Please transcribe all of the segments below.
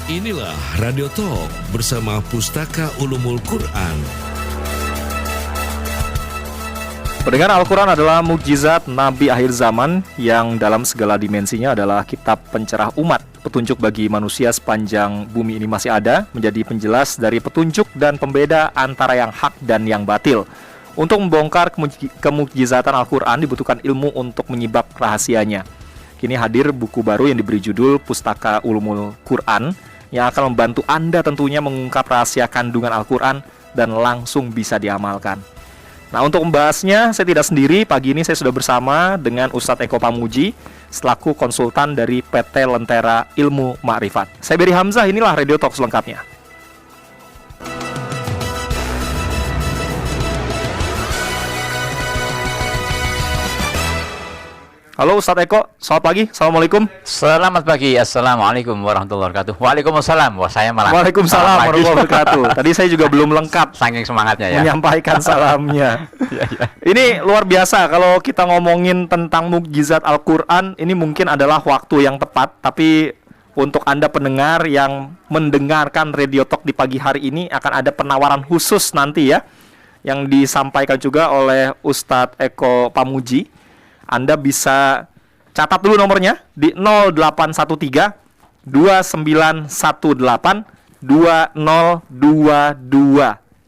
Inilah Radio Talk bersama Pustaka Ulumul Quran. Pendengar, Al-Quran adalah mukjizat Nabi akhir zaman yang dalam segala dimensinya adalah kitab pencerah umat, petunjuk bagi manusia sepanjang bumi ini masih ada, menjadi penjelas dari petunjuk dan pembeda antara yang hak dan yang batil. Untuk membongkar kemukjizatan Al-Quran dibutuhkan ilmu untuk menyibak rahasianya. Kini hadir buku baru yang diberi judul Pustaka Ulumul Quran yang akan membantu Anda tentunya mengungkap rahasia kandungan Al-Quran dan langsung bisa diamalkan. Nah, untuk membahasnya saya tidak sendiri. Pagi ini saya sudah bersama dengan Ustadz Eko Pamuji selaku konsultan dari PT Lentera Ilmu Ma'rifat. Saya Beri Hamzah, inilah Radio Talk selengkapnya. Halo Ustadz Eko, selamat pagi, Assalamualaikum. Selamat pagi, Assalamualaikum warahmatullahi wabarakatuh. Waalaikumsalam, wah saya malah Waalaikumsalam warahmatullahi wabarakatuh. Tadi saya juga belum lengkap saking semangatnya ya menyampaikan salamnya. Ini luar biasa kalau kita ngomongin tentang mukjizat Al-Quran. Ini mungkin adalah waktu yang tepat. Tapi untuk Anda pendengar yang mendengarkan Radio Talk di pagi hari ini, akan ada penawaran khusus nanti ya, yang disampaikan juga oleh Ustadz Eko Pamuji. Anda bisa catat dulu nomornya di 0813 2918 2022.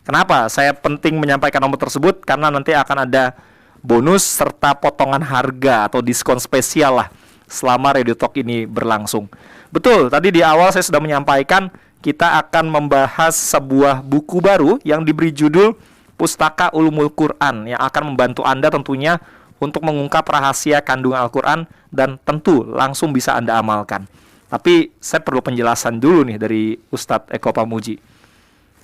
Kenapa saya penting menyampaikan nomor tersebut? Karena nanti akan ada bonus serta potongan harga atau diskon spesial lah selama Radio Talk ini berlangsung. Betul, tadi di awal saya sudah menyampaikan kita akan membahas sebuah buku baru yang diberi judul Pustaka Ulumul Quran yang akan membantu Anda tentunya untuk mengungkap rahasia kandungan Al-Quran dan tentu langsung bisa Anda amalkan. Tapi saya perlu penjelasan dulu nih dari Ustadz Eko Pamuji.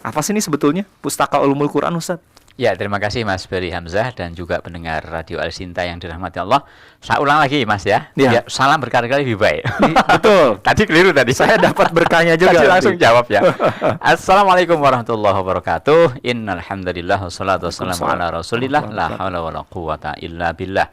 Apa sih ini sebetulnya Pustaka Ulumul Quran, Ustadz? Ya, terima kasih Mas Beri Hamzah dan juga pendengar Radio Al-Sinta yang dirahmati Allah. Saya ulang lagi Mas ya, ya salam berkali-kali lebih baik. Betul. Tadi keliru tadi. Saya dapat berkahnya juga. Tadi langsung jawab ya. Assalamualaikum warahmatullahi wabarakatuh. Innal hamdalillah wassalatu wassalamu ala Rasulillah la haula wala quwata illa billah.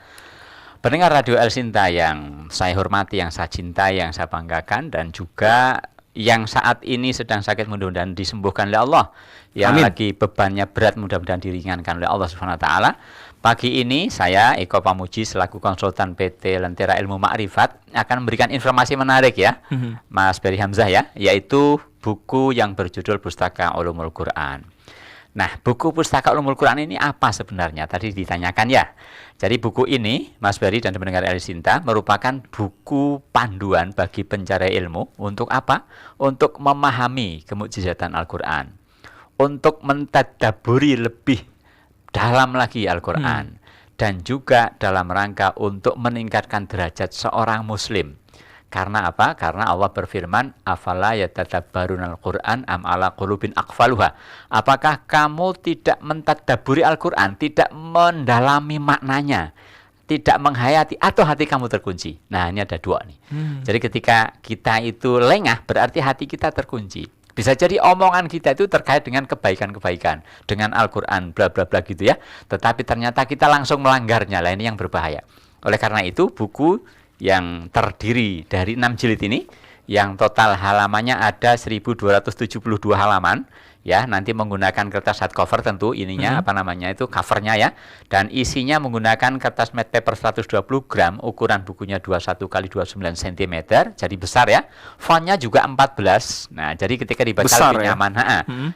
Pendengar Radio Al-Sinta yang saya hormati, yang saya cintai, yang saya banggakan, dan juga yang saat ini sedang sakit mudah-mudahan disembuhkan oleh Allah, yang lagi bebannya berat mudah-mudahan diringankan oleh Allah Subhanahu wa taala. Pagi ini saya Eko Pamuji selaku konsultan PT Lentera Ilmu Ma'rifat akan memberikan informasi menarik ya, Mas Beri Hamzah ya, yaitu buku yang berjudul Pustaka Ulumul Quran. Nah, buku Pustaka Ulumul Quran ini apa sebenarnya? Tadi ditanyakan ya. Jadi buku ini, Mas Beri dan pendengar Al-Sinta, merupakan buku panduan bagi pencari ilmu. Untuk apa? Untuk memahami kemukjizatan Al-Quran, untuk mentadaburi lebih dalam lagi Al-Quran, dan juga dalam rangka untuk meningkatkan derajat seorang muslim. Karena apa? Karena Allah berfirman, afala yatadabbarunal Qur'an am ala qulubin aqfaluha. Apakah kamu tidak mentadaburi Al-Quran, tidak mendalami maknanya, tidak menghayati, atau hati kamu terkunci? Nah, ini ada dua nih. Jadi ketika kita itu lengah, berarti hati kita terkunci. Bisa jadi omongan kita itu terkait dengan kebaikan-kebaikan, dengan Al-Quran, bla bla bla gitu ya. Tetapi ternyata kita langsung melanggarnya. Lah, ini yang berbahaya. Oleh karena itu, buku yang terdiri dari 6 jilid ini, yang total halamannya ada 1272 halaman ya, nanti menggunakan kertas hardcover tentu ininya itu covernya ya, dan isinya menggunakan kertas matte paper 120 gram, ukuran bukunya 21 x 29 cm, jadi besar ya, fontnya juga 14. Nah, jadi ketika dibaca besar, lebih nyaman,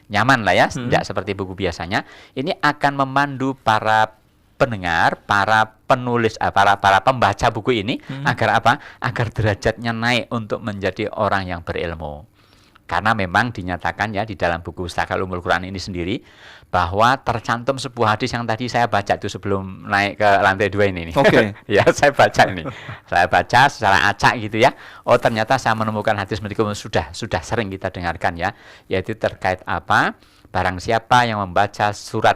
nyaman lah ya, tidak seperti buku biasanya. Ini akan memandu para pendengar, para penulis, para pembaca buku ini agar apa? Agar derajatnya naik untuk menjadi orang yang berilmu. Karena memang dinyatakan ya di dalam buku Pustaka Ulumul Quran ini sendiri bahwa tercantum sebuah hadis yang tadi saya baca itu sebelum naik ke lantai 2 ini. Oke. Ya, saya baca ini. Saya baca secara acak gitu ya. Oh, ternyata saya menemukan hadis sudah sering kita dengarkan ya, yaitu terkait apa? Barang siapa yang membaca 7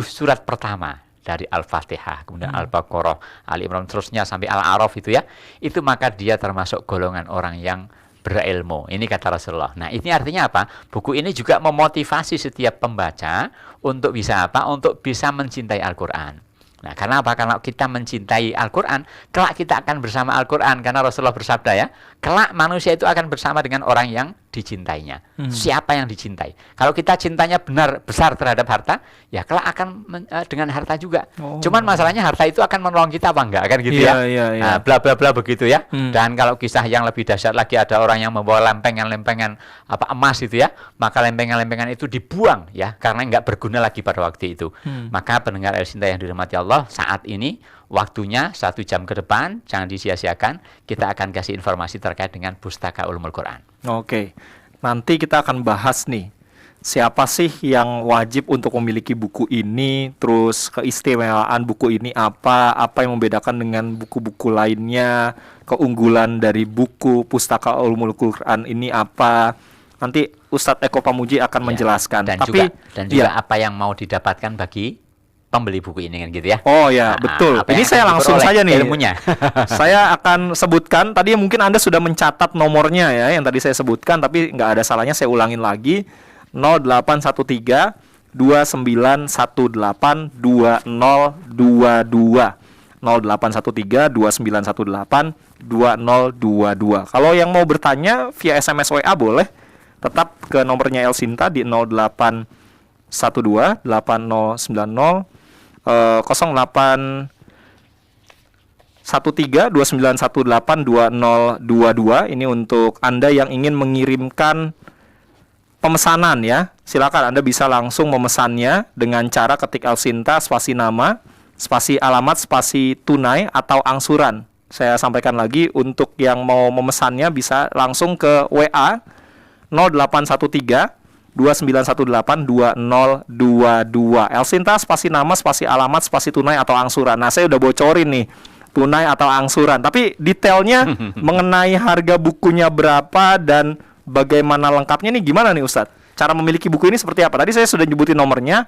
surat pertama dari Al-Fatihah, kemudian Al-Baqarah, Ali Imran, terusnya sampai Al-A'raf itu ya, itu maka dia termasuk golongan orang yang berilmu. Ini kata Rasulullah. Nah, ini artinya apa? Buku ini juga memotivasi setiap pembaca untuk bisa apa? Untuk bisa mencintai Al-Quran. Nah, karena apa? Karena kita mencintai Al-Quran, kelak kita akan bersama Al-Quran. Karena Rasulullah bersabda ya, kelak manusia itu akan bersama dengan orang yang dicintainya. Siapa yang dicintai? Kalau kita cintanya benar besar terhadap harta, ya kelak akan dengan harta juga. Cuman masalahnya harta itu akan menolong kita apa enggak kan gitu ya. Nah, bla bla bla begitu ya. Dan kalau kisah yang lebih dahsyat lagi, ada orang yang membawa lempengan-lempengan emas itu ya, maka lempengan-lempengan itu dibuang ya karena enggak berguna lagi pada waktu itu. Maka pendengar El Sinta yang dirahmati Allah, saat ini waktunya 1 jam ke depan, jangan disia-siakan. Kita akan kasih informasi terkait dengan Pustaka Ulumul Quran. Oke, nanti kita akan bahas nih, siapa sih yang wajib untuk memiliki buku ini, terus keistimewaan buku ini apa yang membedakan dengan buku-buku lainnya, keunggulan dari buku Pustaka Ulumul Quran ini apa. Nanti Ustadz Eko Pamuji akan menjelaskan. Dan juga apa yang mau didapatkan bagi pembeli buku ini kan gitu ya. Oh ya, betul. Ini saya langsung saja nih ilmunya. Saya akan sebutkan, tadi mungkin Anda sudah mencatat nomornya ya, yang tadi saya sebutkan, tapi nggak ada salahnya saya ulangin lagi. 0813 2918 2022. 0813 2918 2022. Kalau yang mau bertanya via SMS WA boleh, tetap ke nomornya El Sinta di 0812 8090 08 13 2918 2022. Ini untuk Anda yang ingin mengirimkan pemesanan ya. Silakan Anda bisa langsung memesannya dengan cara ketik El Sinta spasi nama, spasi alamat, spasi tunai atau angsuran. Saya sampaikan lagi, untuk yang mau memesannya bisa langsung ke WA 0813 2918 2022. El Sinta spasi nama, spasi alamat, spasi tunai atau angsuran. Nah, saya udah bocorin nih, tunai atau angsuran. Tapi detailnya mengenai harga bukunya berapa dan bagaimana lengkapnya nih gimana nih Ustadz? Cara memiliki buku ini seperti apa? Tadi saya sudah nyebutin nomornya,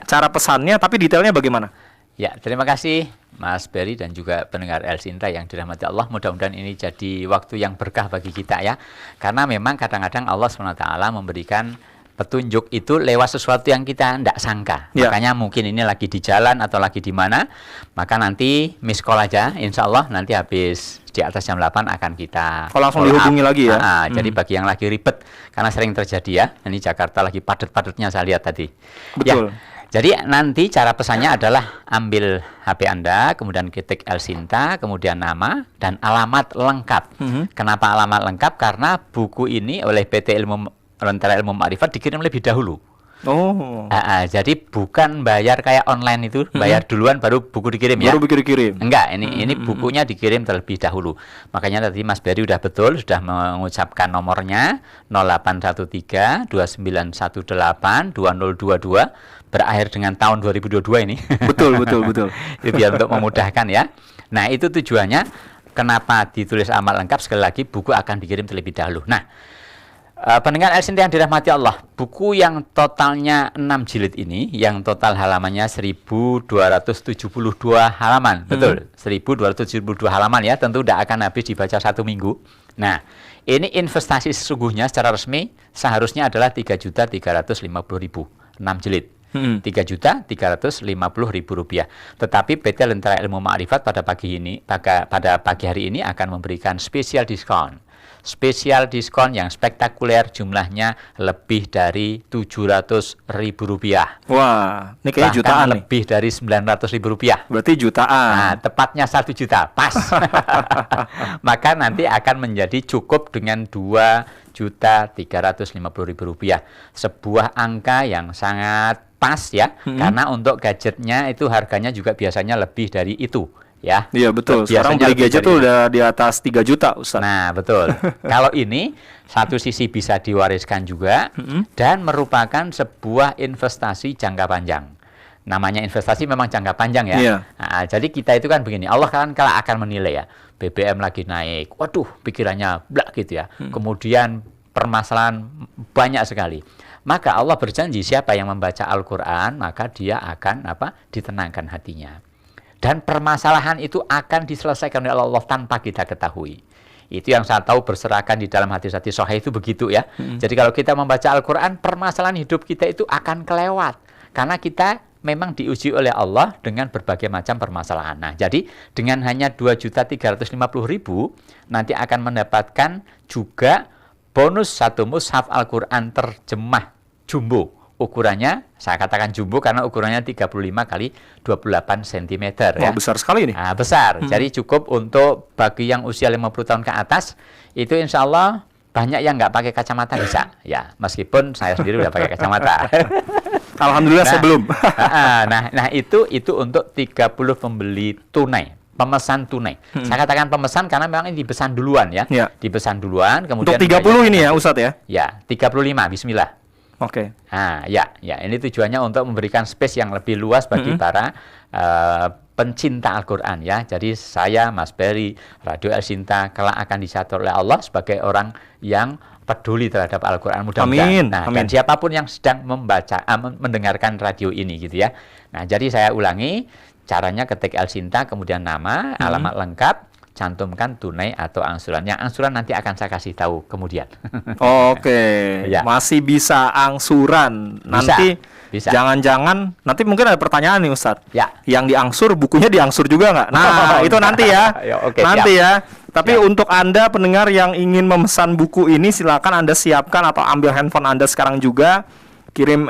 cara pesannya, tapi detailnya bagaimana? Ya, terima kasih Mas Berry dan juga pendengar El Sinta yang dirahmati Allah. Mudah-mudahan ini jadi waktu yang berkah bagi kita ya. Karena memang kadang-kadang Allah SWT memberikan petunjuk itu lewat sesuatu yang kita tidak sangka. Makanya mungkin ini lagi di jalan atau lagi di mana, maka nanti miss call aja, insya Allah nanti habis di atas jam 8 akan kita langsung dihubungi lagi ya. Jadi bagi yang lagi ribet, karena sering terjadi ya, ini Jakarta lagi padat-padatnya saya lihat tadi. Betul. Jadi nanti cara pesannya adalah ambil HP Anda, kemudian ketik El Sinta, kemudian nama dan alamat lengkap. Kenapa alamat lengkap? Karena buku ini oleh PT Lentera Ilmu Ma'rifat dikirim lebih dahulu. Jadi bukan bayar kayak online itu, bayar duluan baru buku dikirim ya. Baru buku dikirim. Enggak, ini bukunya dikirim terlebih dahulu. Makanya tadi Mas Berry udah betul, sudah mengucapkan nomornya 0813 2918 2022 berakhir dengan tahun 2022 ini. Betul. Itu biar untuk memudahkan ya. Nah, itu tujuannya kenapa ditulis alamat lengkap, sekali lagi buku akan dikirim terlebih dahulu. Nah, pendengar El Sinta yang dirahmati Allah, buku yang totalnya 6 jilid ini, yang total halamannya 1272 halaman. Betul, 1272 halaman ya, tentu tidak akan habis dibaca 1 minggu. Nah, ini investasi sesungguhnya secara resmi seharusnya adalah 3.350.000, 6 jilid. 3.350.000 rupiah. Tetapi PT Lentera Ilmu Ma'rifat pada pagi hari ini akan memberikan spesial diskon. Spesial diskon yang spektakuler, jumlahnya lebih dari 700.000 rupiah. Wah, ini kayaknya jutaan nih. Lebih dari 900.000 rupiah. Berarti jutaan. Nah, tepatnya 1 juta, pas. Maka nanti akan menjadi cukup dengan 2.350.000 rupiah. Sebuah angka yang sangat pas ya, karena untuk gadgetnya itu harganya juga biasanya lebih dari itu. Ya, iya betul. Sekarang beli gadget tuh udah di atas 3 juta, Ustaz. Nah, betul. Kalau ini satu sisi bisa diwariskan juga dan merupakan sebuah investasi jangka panjang. Namanya investasi memang jangka panjang ya. Iya. Nah, jadi kita itu kan begini, Allah kan kalau akan menilai ya, BBM lagi naik, waduh pikirannya blak gitu ya. Kemudian permasalahan banyak sekali. Maka Allah berjanji siapa yang membaca Al-Quran, maka dia akan ditenangkan hatinya. Dan permasalahan itu akan diselesaikan oleh Allah tanpa kita ketahui. Itu yang saya tahu berserakan di dalam hadis-hadis sahih itu begitu ya. Jadi kalau kita membaca Al-Quran, permasalahan hidup kita itu akan kelewat. Karena kita memang diuji oleh Allah dengan berbagai macam permasalahan. Nah, jadi dengan hanya 2.350.000 nanti akan mendapatkan juga bonus 1 mushaf Al-Quran terjemah jumbo. Ukurannya, saya katakan jumbo karena ukurannya 35 kali 28 cm ya. Wah, besar sekali ini. Nah, besar. Jadi cukup untuk bagi yang usia 50 tahun ke atas, itu insya Allah banyak yang nggak pakai kacamata bisa. Ya, meskipun saya sendiri udah pakai kacamata. Alhamdulillah saya belum. Nah, itu untuk 30 pembeli tunai. Pemesan tunai. Saya katakan pemesan karena memang ini dipesan duluan ya. Dipesan duluan, kemudian untuk 30 ini ya Ustadz ya? Ya, 35, bismillah. Oke. Nah, ya, ini tujuannya untuk memberikan space yang lebih luas bagi para pencinta Al-Quran ya. Jadi saya, Mas Berry, Radio El Sinta kelak akan dicatat oleh Allah sebagai orang yang peduli terhadap Al-Quran, mudah-mudahan. Nah, dan siapapun yang sedang mendengarkan radio ini gitu ya. Nah, jadi saya ulangi, caranya ketik El Sinta, kemudian nama, alamat lengkap, cantumkan tunai atau angsuran. Yang angsuran nanti akan saya kasih tahu kemudian. Oke, ya. Masih bisa angsuran. Nanti bisa. Jangan-jangan nanti mungkin ada pertanyaan nih Ustadz. Ya. Yang diangsur bukunya diangsur juga nggak? Nah, itu nanti ya. Nanti siap. Ya. Tapi untuk Anda pendengar yang ingin memesan buku ini, silakan Anda siapkan atau ambil handphone Anda sekarang juga. Kirim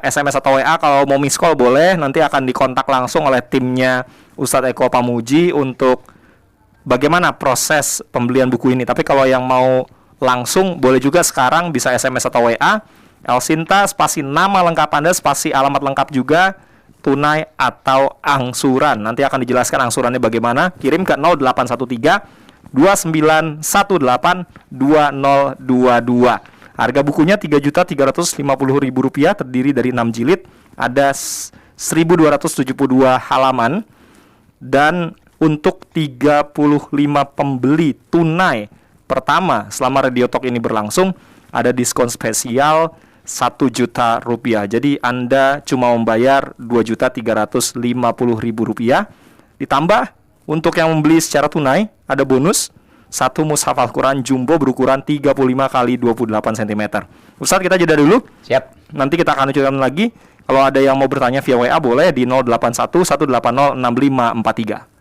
SMS atau WA, kalau mau miss call boleh. Nanti akan dikontak langsung oleh timnya Ustadz Eko Pamuji untuk bagaimana proses pembelian buku ini. Tapi kalau yang mau langsung boleh juga sekarang, bisa SMS atau WA. El Sinta spasi nama lengkap Anda, spasi alamat lengkap juga, tunai atau angsuran. Nanti akan dijelaskan angsurannya bagaimana. Kirim ke 0813 2918 2022. Harga bukunya Rp3.350.000, terdiri dari 6 jilid, ada 1.272 halaman, dan untuk 35 pembeli tunai pertama selama Radio Talk ini berlangsung, ada diskon spesial Rp1.000.000. Jadi Anda cuma membayar Rp2.350.000. Ditambah untuk yang membeli secara tunai, ada bonus 1 mushaf Al-Quran jumbo berukuran 35 kali 28 cm. Ustadz, kita jeda dulu. Siap. Nanti kita akan lanjutkan lagi. Kalau ada yang mau bertanya via WA boleh di 081 180 6543.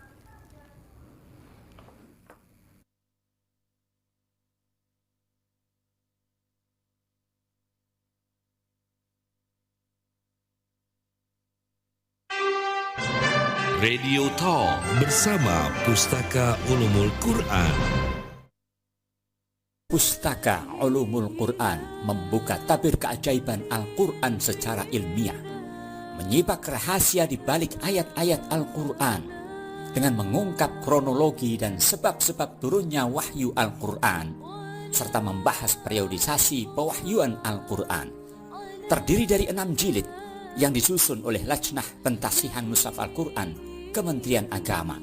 Radio Talk bersama Pustaka Ulumul Quran. Pustaka Ulumul Quran membuka tabir keajaiban Al-Quran secara ilmiah, menyimak rahasia di balik ayat-ayat Al-Quran dengan mengungkap kronologi dan sebab-sebab turunnya wahyu Al-Quran, serta membahas periodisasi pewahyuan Al-Quran. Terdiri dari 6 jilid yang disusun oleh Lajnah Pentasihan Mushaf Al-Quran Kementerian Agama,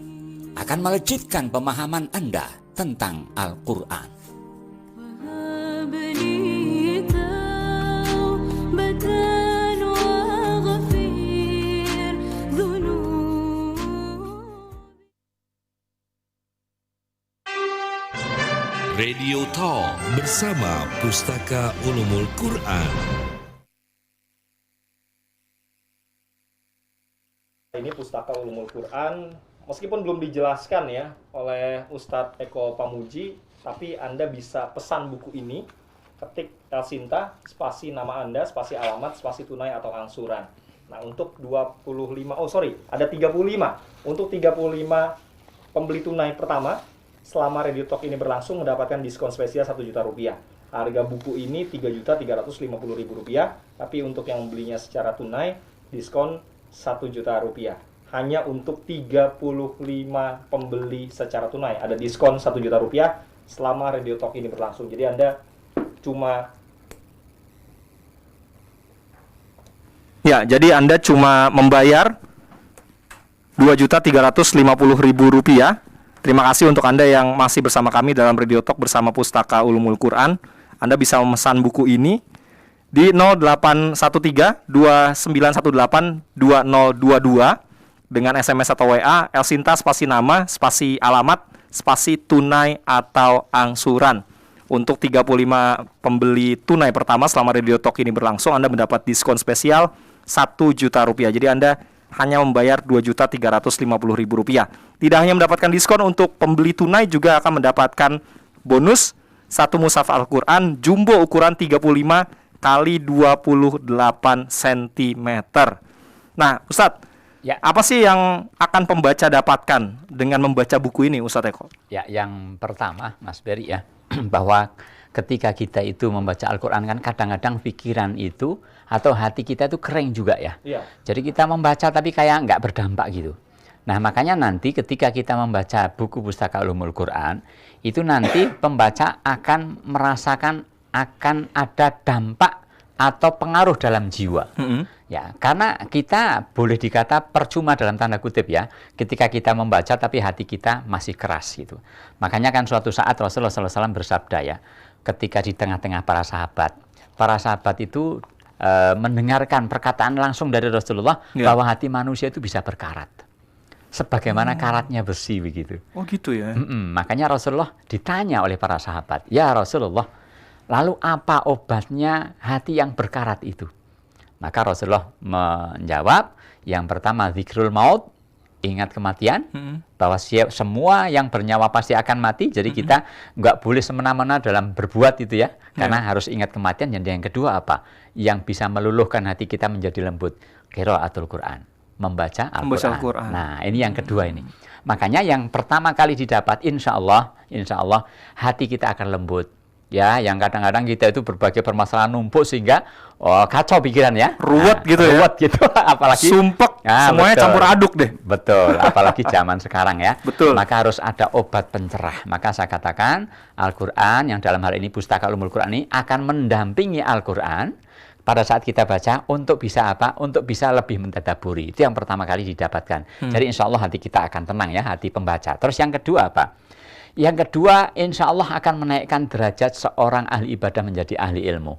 akan melejitkan pemahaman Anda tentang Al-Quran. Radio Talk bersama Pustaka Ulumul Quran. Ini Pustaka Ulumul Quran, meskipun belum dijelaskan ya oleh Ustadz Eko Pamuji, tapi Anda bisa pesan buku ini, ketik El Sinta, spasi nama Anda, spasi alamat, spasi tunai atau angsuran. Nah, untuk 35, ada 35. Untuk 35 pembeli tunai pertama, selama Radio Talk ini berlangsung mendapatkan diskon spesial Rp1.000.000. Harga buku ini Rp3.350.000, tapi untuk yang membelinya secara tunai, diskon Rp1.000.000. Hanya untuk 35 pembeli secara tunai ada diskon Rp1.000.000 selama Radio Talk ini berlangsung. Jadi Anda cuma membayar Rp2.350.000. Terima kasih untuk Anda yang masih bersama kami dalam Radio Talk bersama Pustaka Ulumul Quran. Anda bisa memesan buku ini di 0813-2918-2022 dengan SMS atau WA, El Sinta spasi nama, spasi alamat, spasi tunai atau angsuran. Untuk 35 pembeli tunai pertama selama Radio Talk ini berlangsung, Anda mendapat diskon spesial Rp1.000.000. Jadi Anda hanya membayar Rp2.350.000. Tidak hanya mendapatkan diskon, untuk pembeli tunai juga akan mendapatkan bonus satu mushaf Al-Quran jumbo ukuran 35 kali 28 cm. Nah, Ustadz, Ya. apa sih yang akan pembaca dapatkan dengan membaca buku ini, Ustadz Eko? Ya, yang pertama, Mas Beri ya, bahwa ketika kita itu membaca Al-Quran kan kadang-kadang pikiran itu atau hati kita itu kering juga ya. Iya. Jadi kita membaca tapi kayak nggak berdampak gitu. Nah, makanya nanti ketika kita membaca buku Pustaka Ulumul Quran, itu nanti pembaca akan merasakan akan ada dampak atau pengaruh dalam jiwa. Ya, karena kita boleh dikata percuma dalam tanda kutip ya, ketika kita membaca tapi hati kita masih keras gitu. Makanya kan suatu saat Rasulullah SAW bersabda ya, ketika di tengah-tengah para sahabat itu mendengarkan perkataan langsung dari Rasulullah bahwa hati manusia itu bisa berkarat. Sebagaimana karatnya besi begitu. Oh gitu ya. Makanya Rasulullah ditanya oleh para sahabat, ya Rasulullah, lalu apa obatnya hati yang berkarat itu? Maka Rasulullah menjawab, yang pertama zikrul maut, ingat kematian, bahwa semua yang bernyawa pasti akan mati, jadi kita nggak boleh semena-mena dalam berbuat itu ya, karena harus ingat kematian. Dan yang kedua apa? Yang bisa meluluhkan hati kita menjadi lembut, qiraatul Quran, membaca Al-Quran. Nah, ini yang kedua ini. Makanya yang pertama kali didapat, insya Allah hati kita akan lembut. Ya, yang kadang-kadang kita itu berbagai permasalahan numpuk sehingga kacau pikiran ya. Ruwet gitu ya. Ruwet gitu, apalagi sumpek, semuanya campur aduk deh. Betul, apalagi zaman sekarang ya. Betul. Maka harus ada obat pencerah. Maka saya katakan Al-Quran yang dalam hal ini Pustaka Ulumul Quran ini akan mendampingi Al-Quran pada saat kita baca untuk bisa apa? Untuk bisa lebih mentadaburi. Itu yang pertama kali didapatkan. Jadi insya Allah hati kita akan tenang ya, hati pembaca. Terus yang kedua apa? Yang kedua, insya Allah akan menaikkan derajat seorang ahli ibadah menjadi ahli ilmu.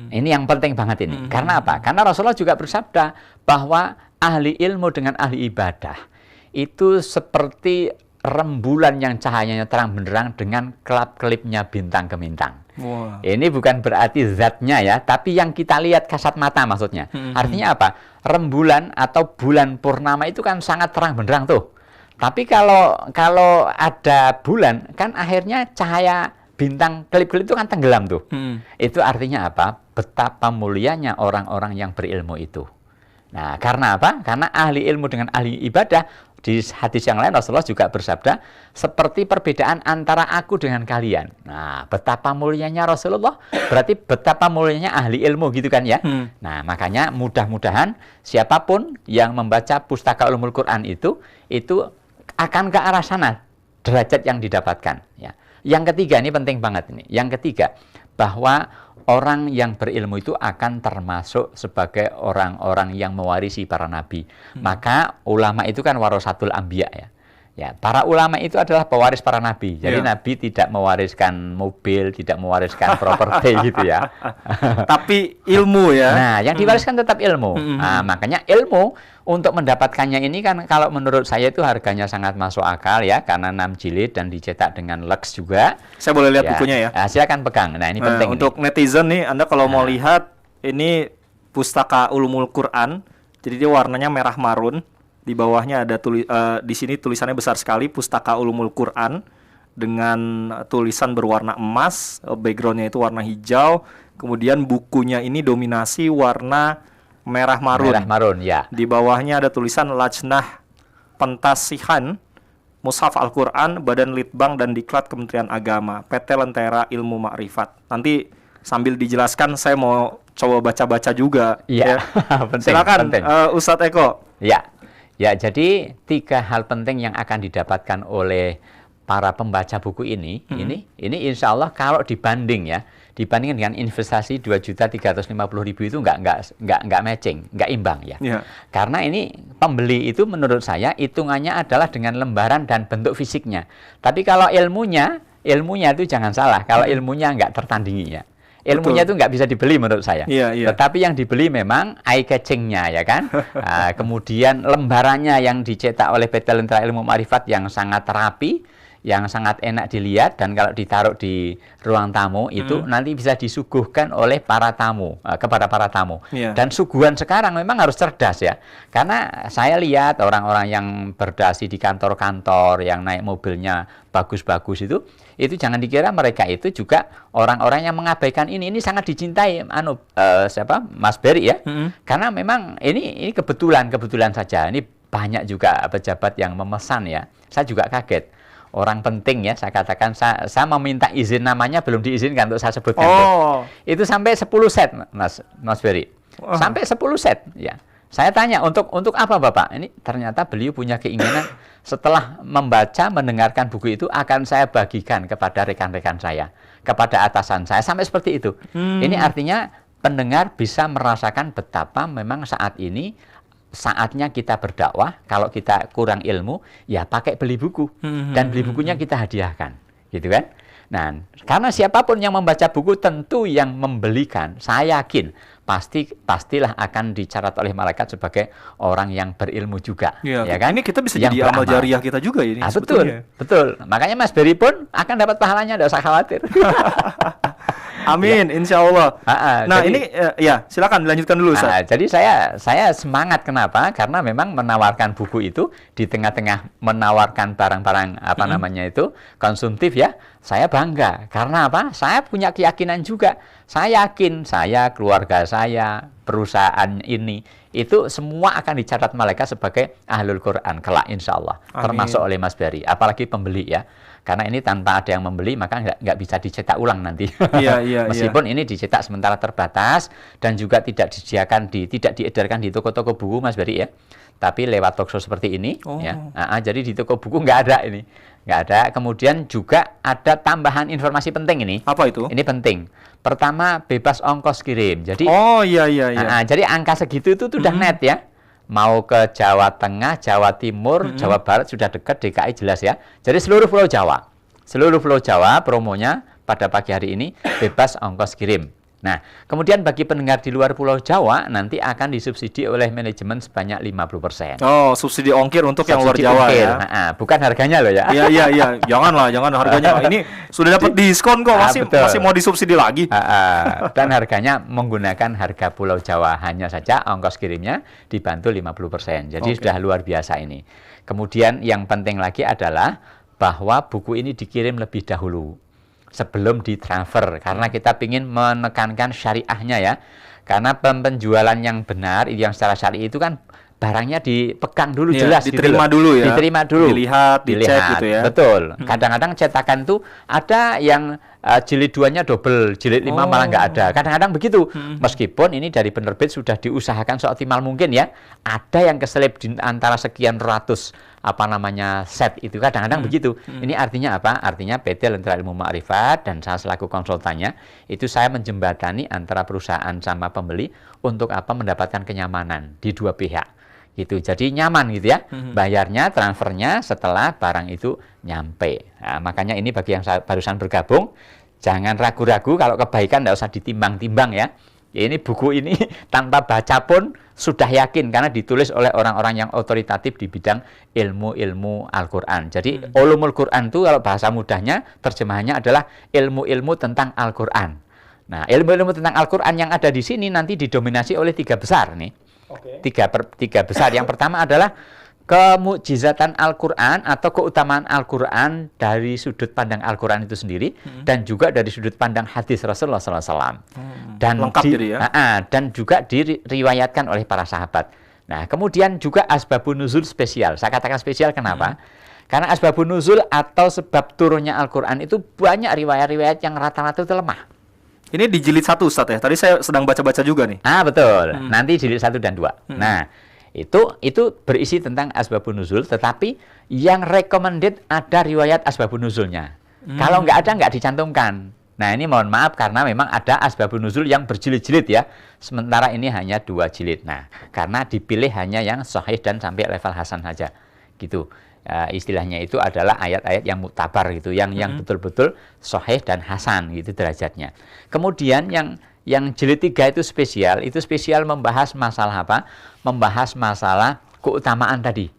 Ini yang penting banget ini. Karena apa? Karena Rasulullah juga bersabda bahwa ahli ilmu dengan ahli ibadah itu seperti rembulan yang cahayanya terang benderang dengan kelap-kelipnya bintang gemintang. Wow. Ini bukan berarti zatnya ya, tapi yang kita lihat kasat mata maksudnya. Artinya apa? Rembulan atau bulan purnama itu kan sangat terang benderang tuh. Tapi kalau ada bulan, kan akhirnya cahaya bintang kelip-kelip itu kan tenggelam tuh. Itu artinya apa? Betapa mulianya orang-orang yang berilmu itu. Nah, karena apa? Karena ahli ilmu dengan ahli ibadah, di hadis yang lain Rasulullah juga bersabda, seperti perbedaan antara aku dengan kalian. Nah, betapa mulianya Rasulullah, berarti betapa mulianya ahli ilmu gitu kan ya. Nah, makanya mudah-mudahan siapapun yang membaca Pustaka Ulumul Quran itu akan ke arah sana derajat yang didapatkan ya. Yang ketiga, ini penting banget ini. Yang ketiga, bahwa orang yang berilmu itu akan termasuk sebagai orang-orang yang mewarisi para nabi. Maka ulama itu kan warasatul anbiya ya. Ya, para ulama itu adalah pewaris para nabi. Jadi nabi tidak mewariskan mobil, tidak mewariskan properti gitu ya. Tapi ilmu ya. Nah, yang diwariskan tetap ilmu. Nah, makanya ilmu untuk mendapatkannya ini kan kalau menurut saya itu harganya sangat masuk akal ya, karena 6 jilid dan dicetak dengan Lux juga. Saya boleh lihat ya, bukunya ya. Nah, silakan pegang. Nah, ini penting. Untuk netizen nih, Anda kalau mau lihat ini Pustaka Ulumul Quran. Jadi dia warnanya merah marun. Di bawahnya ada di sini tulisannya besar sekali, Pustaka Ulumul Quran dengan tulisan berwarna emas, backgroundnya itu warna hijau. Kemudian bukunya ini dominasi warna merah marun. Merah marun ya. Di bawahnya ada tulisan Lajnah Pentasihan Mushaf Al-Quran, Badan Litbang dan Diklat Kementerian Agama, PT Lentera Ilmu Makrifat. Nanti sambil dijelaskan saya mau coba baca-baca juga. Iya. Ya. Silakan Ustadz Eko. Ya. Ya, jadi 3 hal penting yang akan didapatkan oleh para pembaca buku ini, ini insya Allah kalau dibandingkan dengan investasi 2.350.000 itu nggak matching, nggak imbang ya. Karena ini pembeli itu menurut saya hitungannya adalah dengan lembaran dan bentuk fisiknya. Tapi kalau ilmunya itu jangan salah, kalau ilmunya nggak tertandingi ya. Ilmunya itu nggak bisa dibeli menurut saya. Tetapi yang dibeli memang eye-catching-nya ya kan. Kemudian lembarannya yang dicetak oleh PT Lentera Ilmu Makrifat yang sangat rapi, yang sangat enak dilihat, dan kalau ditaruh di ruang tamu itu nanti bisa disuguhkan oleh para tamu, kepada para tamu. Dan suguhan sekarang memang harus cerdas ya, karena saya lihat orang-orang yang berdasi di kantor-kantor, yang naik mobilnya bagus-bagus itu jangan dikira mereka itu juga orang-orang yang mengabaikan ini sangat dicintai Mas Berry ya, karena memang ini kebetulan saja, ini banyak juga pejabat yang memesan ya, saya juga kaget. Orang penting ya, saya katakan, saya meminta izin namanya belum diizinkan untuk saya sebutkan. Itu sampai 10 set, Mas Berry. Sampai 10 set ya. Saya tanya, untuk apa Bapak? Ini ternyata beliau punya keinginan setelah membaca, mendengarkan buku itu akan saya bagikan kepada rekan-rekan saya, kepada atasan saya, sampai seperti itu. Ini artinya pendengar bisa merasakan betapa memang saat ini saatnya kita berdakwah. Kalau kita kurang ilmu, ya pakai beli buku, dan beli bukunya kita hadiahkan, gitu kan? Nah, karena siapapun yang membaca buku tentu yang membelikan, saya yakin pastilah akan dicatat oleh malaikat sebagai orang yang berilmu juga, ya kan? Ini kita bisa yang jadi amal jariah kita juga ini. Betul. Makanya Mas Berry pun akan dapat pahalanya, tidak usah khawatir. Amin, insya Allah. Nah, jadi, ini silakan dilanjutkan dulu, Ustaz. Jadi saya semangat, kenapa? Karena memang menawarkan buku itu di tengah-tengah menawarkan barang-barang namanya itu konsumtif ya. Saya bangga. Karena apa? Saya punya keyakinan juga. Saya yakin keluarga saya, perusahaan ini itu semua akan dicatat malaikat sebagai ahlul Quran kelak insya Allah. Termasuk oleh Mas Berry. Apalagi pembeli ya. Karena ini tanpa ada yang membeli, maka nggak bisa dicetak ulang nanti. Meskipun ini dicetak sementara terbatas dan juga tidak disediakan tidak diedarkan di toko-toko buku, Mas Berry ya. Tapi lewat talkshow seperti ini, ya. Jadi di toko buku nggak ada ini, nggak ada. Kemudian juga ada tambahan informasi penting ini. Apa itu? Ini penting. Pertama, bebas ongkos kirim. Jadi, jadi angka segitu itu udah net ya. Mau ke Jawa Tengah, Jawa Timur, Jawa Barat sudah dekat, DKI jelas ya. Jadi seluruh Pulau Jawa promonya pada pagi hari ini bebas ongkos kirim. Nah, kemudian bagi pendengar di luar Pulau Jawa nanti akan disubsidi oleh manajemen sebanyak 50%. Subsidi ongkir untuk yang luar Jawa ya. Bukan harganya loh ya. Iya. Jangan harganya. Ini sudah dapat diskon kok, masih mau disubsidi lagi. Dan harganya menggunakan harga Pulau Jawa hanya saja, ongkos kirimnya dibantu 50%. Jadi sudah luar biasa ini. Kemudian yang penting lagi adalah bahwa buku ini dikirim lebih dahulu sebelum ditransfer, karena kita ingin menekankan syariahnya ya. Karena penjualan yang benar, yang secara syariah itu kan barangnya dipegang dulu jelas, diterima dulu ya. Diterima dulu. Dilihat, dicek gitu ya. Betul. Kadang-kadang cetakan itu ada yang jilid 2-nya double, jilid 5 malah nggak ada. Kadang-kadang begitu. Meskipun ini dari penerbit sudah diusahakan seoptimal mungkin ya. Ada yang keselip di antara sekian ratus set itu, kadang-kadang begitu. Ini artinya apa? Artinya PT Lentera Ilmu Ma'rifat dan saya selaku konsultannya itu saya menjembatani antara perusahaan sama pembeli untuk mendapatkan kenyamanan di dua pihak gitu. Jadi nyaman gitu ya. Bayarnya, transfernya setelah barang itu nyampe. Nah, makanya ini bagi yang barusan bergabung, jangan ragu-ragu, kalau kebaikan tidak usah ditimbang-timbang ya. Ini buku ini tanpa baca pun sudah yakin, karena ditulis oleh orang-orang yang otoritatif di bidang ilmu-ilmu Al-Quran. Jadi ulumul Quran itu kalau bahasa mudahnya terjemahannya adalah ilmu-ilmu tentang Al-Quran. Nah, ilmu-ilmu tentang Al-Quran yang ada di sini nanti didominasi oleh 3 besar nih. Tiga besar. Yang pertama adalah kemukjizatan Al-Quran atau keutamaan Al-Quran dari sudut pandang Al-Quran itu sendiri, dan juga dari sudut pandang hadis Rasulullah SAW. Dan lengkap jadi ya. Dan juga diriwayatkan oleh para sahabat. Nah, kemudian juga asbabun nuzul spesial. Saya katakan spesial kenapa? Karena asbabun nuzul atau sebab turunnya Al-Quran itu banyak riwayat-riwayat yang rata-rata itu lemah. Ini di jilid 1 Ustaz ya. Tadi saya sedang baca-baca juga nih. Betul. Nanti jilid 1 dan 2. Nah, itu berisi tentang asbabun nuzul, tetapi yang recommended ada riwayat asbabun nuzulnya. Kalau nggak ada, nggak dicantumkan. Nah, ini mohon maaf karena memang ada asbabun nuzul yang berjilid-jilid ya. Sementara ini hanya 2 jilid. Nah, karena dipilih hanya yang sahih dan sampai level hasan saja. Gitu. Istilahnya itu adalah ayat-ayat yang muktabar gitu, yang betul-betul sahih dan hasan gitu derajatnya. Kemudian yang jilid 3 itu spesial membahas masalah apa? Membahas masalah keutamaan tadi.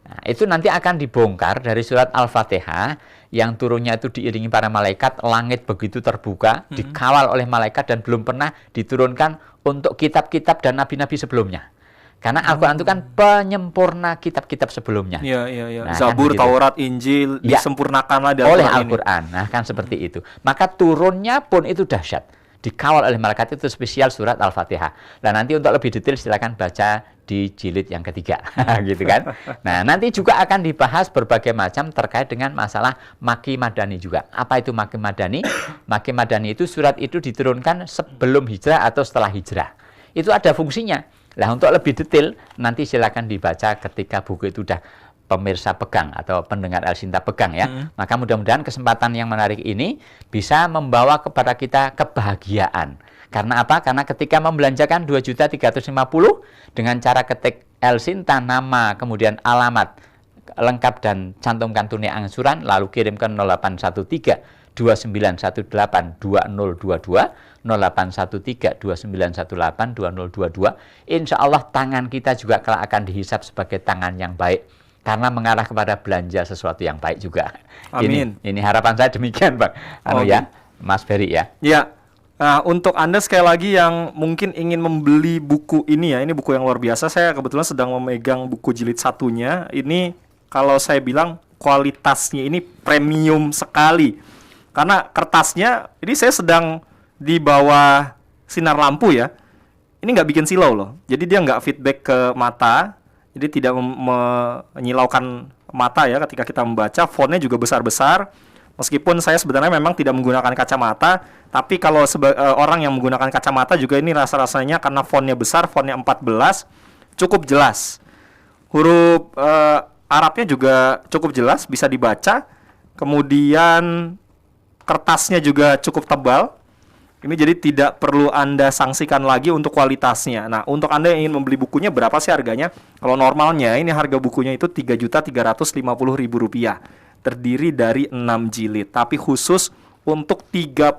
Nah, itu nanti akan dibongkar dari surat Al-Fatihah yang turunnya itu diiringi para malaikat, langit begitu terbuka, dikawal oleh malaikat dan belum pernah diturunkan untuk kitab-kitab dan nabi-nabi sebelumnya. Karena Al-Quran itu kan penyempurna kitab-kitab sebelumnya. Iya. Nah, Zabur, kan begitu. Taurat, Injil Ya, disempurnakanlah di oleh Al-Quran ini. Al-Quran. Nah, kan seperti itu. Maka turunnya pun itu dahsyat. Dikawal oleh malaikat itu spesial surat Al-Fatihah. Nah, nanti untuk lebih detail silakan baca di jilid yang ketiga. Gitu kan. Nah, nanti juga akan dibahas berbagai macam terkait dengan masalah Maki Madani juga. Apa itu Maki Madani? Maki Madani itu surat itu diturunkan sebelum hijrah atau setelah hijrah. Itu ada fungsinya. Nah, untuk lebih detail nanti silakan dibaca ketika buku itu sudah pemirsa pegang atau pendengar El Sinta pegang ya. Maka mudah-mudahan kesempatan yang menarik ini bisa membawa kepada kita kebahagiaan. Karena apa? Karena ketika membelanjakan 2.350.000 dengan cara ketik El Sinta, nama, kemudian alamat lengkap dan cantumkan tunai angsuran, lalu kirim ke 0813 2918 2022, 0813 2918 2022. Insya Allah tangan kita juga kelak akan dihisap sebagai tangan yang baik, karena mengarah kepada belanja sesuatu yang baik juga. Amin. Ini harapan saya demikian, Bang. Ya, Mas Ferry ya. Ya. Nah, untuk Anda sekali lagi yang mungkin ingin membeli buku ini ya, ini buku yang luar biasa. Saya kebetulan sedang memegang buku jilid satunya. Ini kalau saya bilang kualitasnya ini premium sekali. Karena kertasnya, ini saya sedang di bawah sinar lampu ya. Ini nggak bikin silau loh. Jadi dia nggak feedback ke mata. Jadi tidak menyilaukan mata ya ketika kita membaca. Fontnya juga besar-besar. Meskipun saya sebenarnya memang tidak menggunakan kacamata, tapi kalau orang yang menggunakan kacamata juga ini rasa-rasanya karena fontnya besar, fontnya 14, cukup jelas. Huruf Arabnya juga cukup jelas, bisa dibaca. Kemudian kertasnya juga cukup tebal. Ini jadi tidak perlu Anda sanksikan lagi untuk kualitasnya. Nah, untuk Anda yang ingin membeli bukunya, berapa sih harganya? Kalau normalnya ini harga bukunya itu Rp3.350.000. Terdiri dari 6 jilid. Tapi khusus untuk 35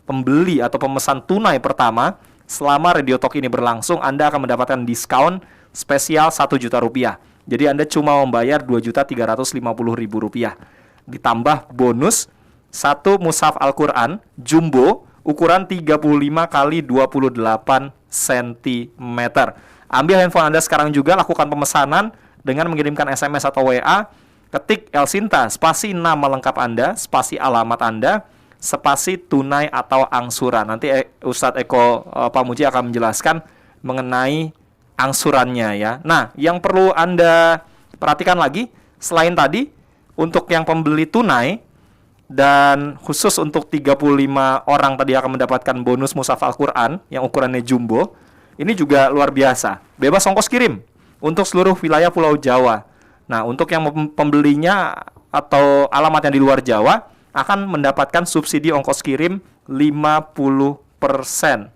pembeli atau pemesan tunai pertama, selama Radio Talk ini berlangsung, Anda akan mendapatkan diskon spesial Rp1.000.000. Jadi Anda cuma membayar Rp2.350.000. Ditambah bonus 1 mushaf Al-Quran jumbo ukuran 35 x 28 cm. Ambil handphone Anda sekarang juga, lakukan pemesanan dengan mengirimkan SMS atau WA. Ketik El Sinta, spasi nama lengkap Anda, spasi alamat Anda, spasi tunai atau angsuran. Nanti Ustadz Eko Pamuji akan menjelaskan mengenai angsurannya ya. Nah, yang perlu Anda perhatikan lagi, selain tadi, untuk yang pembeli tunai, dan khusus untuk 35 orang tadi akan mendapatkan bonus mushaf Al-Quran yang ukurannya jumbo. Ini juga luar biasa. Bebas ongkos kirim untuk seluruh wilayah Pulau Jawa. Nah, untuk yang pembelinya atau alamat yang di luar Jawa akan mendapatkan subsidi ongkos kirim 50%.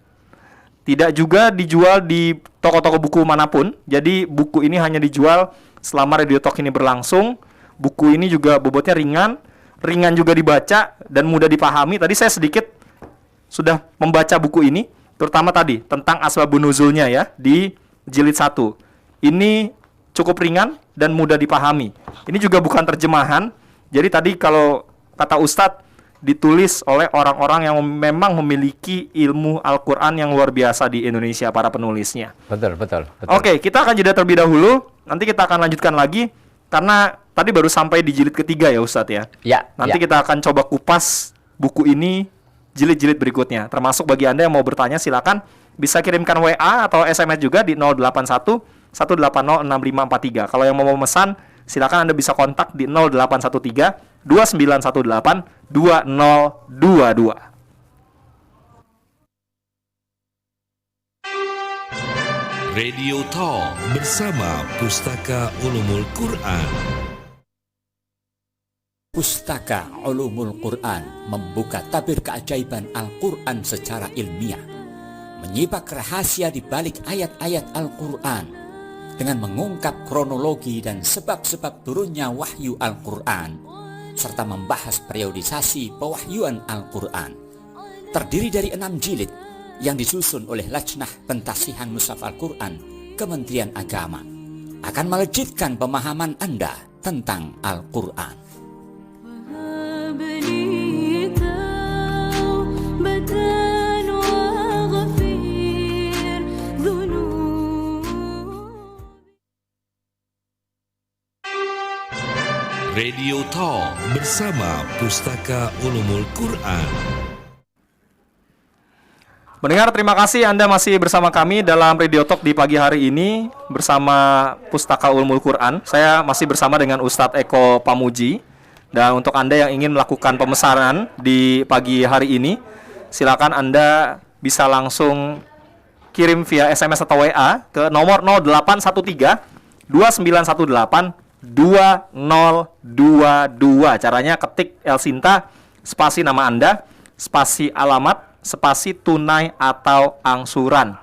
Tidak juga dijual di toko-toko buku manapun. Jadi buku ini hanya dijual selama Radio Talk ini berlangsung. Buku ini juga bobotnya ringan juga dibaca dan mudah dipahami. Tadi saya sedikit sudah membaca buku ini, terutama tadi tentang asbabun nuzulnya ya di jilid 1. Ini cukup ringan dan mudah dipahami. Ini juga bukan terjemahan. Jadi tadi kalau kata Ustadz, ditulis oleh orang-orang yang memang memiliki ilmu Al-Quran yang luar biasa di Indonesia, para penulisnya. Betul. Oke, kita akan jeda terlebih dahulu. Nanti kita akan lanjutkan lagi. Karena tadi baru sampai di jilid ketiga ya Ustadz ya. Ya. Nanti kita akan coba kupas buku ini jilid-jilid berikutnya. Termasuk bagi Anda yang mau bertanya, silakan bisa kirimkan WA atau SMS juga di 081 180 6543. Kalau yang mau memesan, silakan Anda bisa kontak di 0813 2918 2022. Radio Talk bersama Pustaka Ulumul Quran. Pustaka Ulumul Quran membuka tabir keajaiban Al-Quran secara ilmiah, menyimak rahasia di balik ayat-ayat Al-Quran dengan mengungkap kronologi dan sebab-sebab turunnya wahyu Al-Quran, serta membahas periodisasi pewahyuan Al-Quran. Terdiri dari 6 jilid yang disusun oleh Lajnah Pentasihan Mushaf Al-Quran Kementerian Agama, akan melejitkan pemahaman Anda tentang Al-Quran. Radio Talk bersama Pustaka Ulumul Quran. Mendengar, terima kasih Anda masih bersama kami dalam Radio Talk di pagi hari ini bersama Pustaka Ulumul Quran. Saya masih bersama dengan Ustadz Eko Pamuji. Dan untuk Anda yang ingin melakukan pemesanan di pagi hari ini, silakan Anda bisa langsung kirim via SMS atau WA ke nomor 0813 2918 2022. Caranya ketik El Sinta, spasi nama Anda, spasi alamat, spasi tunai atau angsuran.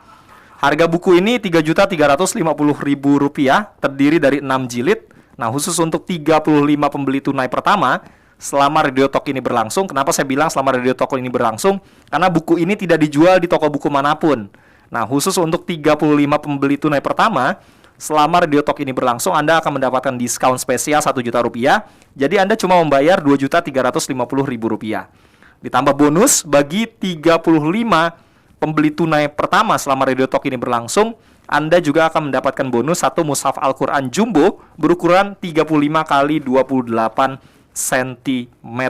Harga buku ini Rp3.350.000, terdiri dari 6 jilid. Nah, khusus untuk 35 pembeli tunai pertama selama Radio Talk ini berlangsung. Kenapa saya bilang selama Radio Talk ini berlangsung? Karena buku ini tidak dijual di toko buku manapun. Nah, khusus untuk 35 pembeli tunai pertama selama Radio Talk ini berlangsung, Anda akan mendapatkan diskon spesial Rp1.000.000. Jadi Anda cuma membayar Rp2.350.000. Ditambah bonus bagi 35 pembeli tunai pertama selama Radio Talk ini berlangsung, Anda juga akan mendapatkan bonus 1 mushaf Al-Quran Jumbo berukuran 35 kali 28 cm.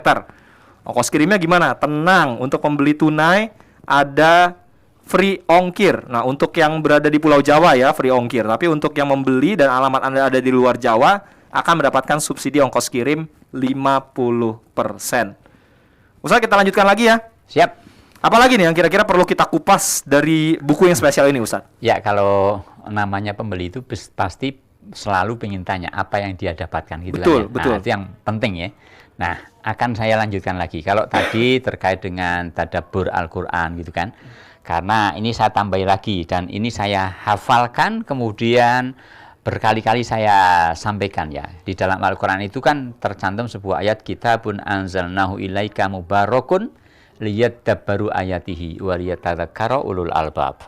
Ongkos kirimnya gimana? Tenang, untuk pembeli tunai ada free ongkir. Nah, untuk yang berada di Pulau Jawa ya free ongkir. Tapi untuk yang membeli dan alamat Anda ada di luar Jawa akan mendapatkan subsidi ongkos kirim 50%. Ustaz, kita lanjutkan lagi ya. Siap. Apalagi nih yang kira-kira perlu kita kupas dari buku yang spesial ini, Ustaz? Ya, kalau namanya pembeli itu pasti selalu pengen tanya apa yang dia dapatkan gitu. Betul, kan ya. betul. Nah, itu yang penting ya. Nah, akan saya lanjutkan lagi. Kalau tadi terkait dengan tadabbur Al-Quran gitu kan. Karena ini saya tambahi lagi dan ini saya hafalkan, kemudian berkali-kali saya sampaikan ya. Di dalam Al-Quran itu kan tercantum sebuah ayat, kitabun anzalnahu ilaika mubarakun liyadabbaru ayatihi wa liyatadzakkara ulul albab.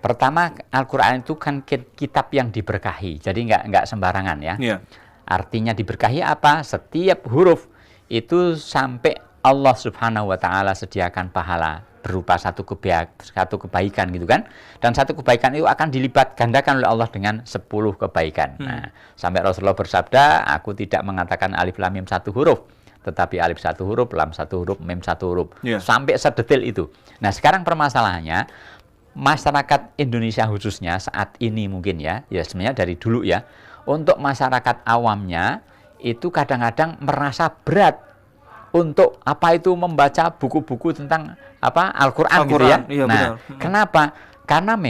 Pertama, Al-Quran itu kan kitab yang diberkahi, jadi nggak sembarangan ya. Yeah. Artinya diberkahi apa? Setiap huruf itu sampai Allah Subhanahu wa Ta'ala sediakan pahala berupa satu kebaikan gitu kan. Dan satu kebaikan itu akan dilipat gandakan oleh Allah dengan 10 kebaikan. Nah, sampai Rasulullah bersabda, aku tidak mengatakan alif lam mim satu huruf, tetapi alif satu huruf, lam satu huruf, mim satu huruf. Yeah. Sampai sedetail itu. Nah, sekarang permasalahannya, masyarakat Indonesia khususnya saat ini mungkin ya sebenarnya dari dulu ya, untuk masyarakat awamnya itu kadang-kadang merasa berat untuk apa itu membaca buku-buku tentang apa Al-Quran gitu ya. Iya, nah, benar. kenapa? Karena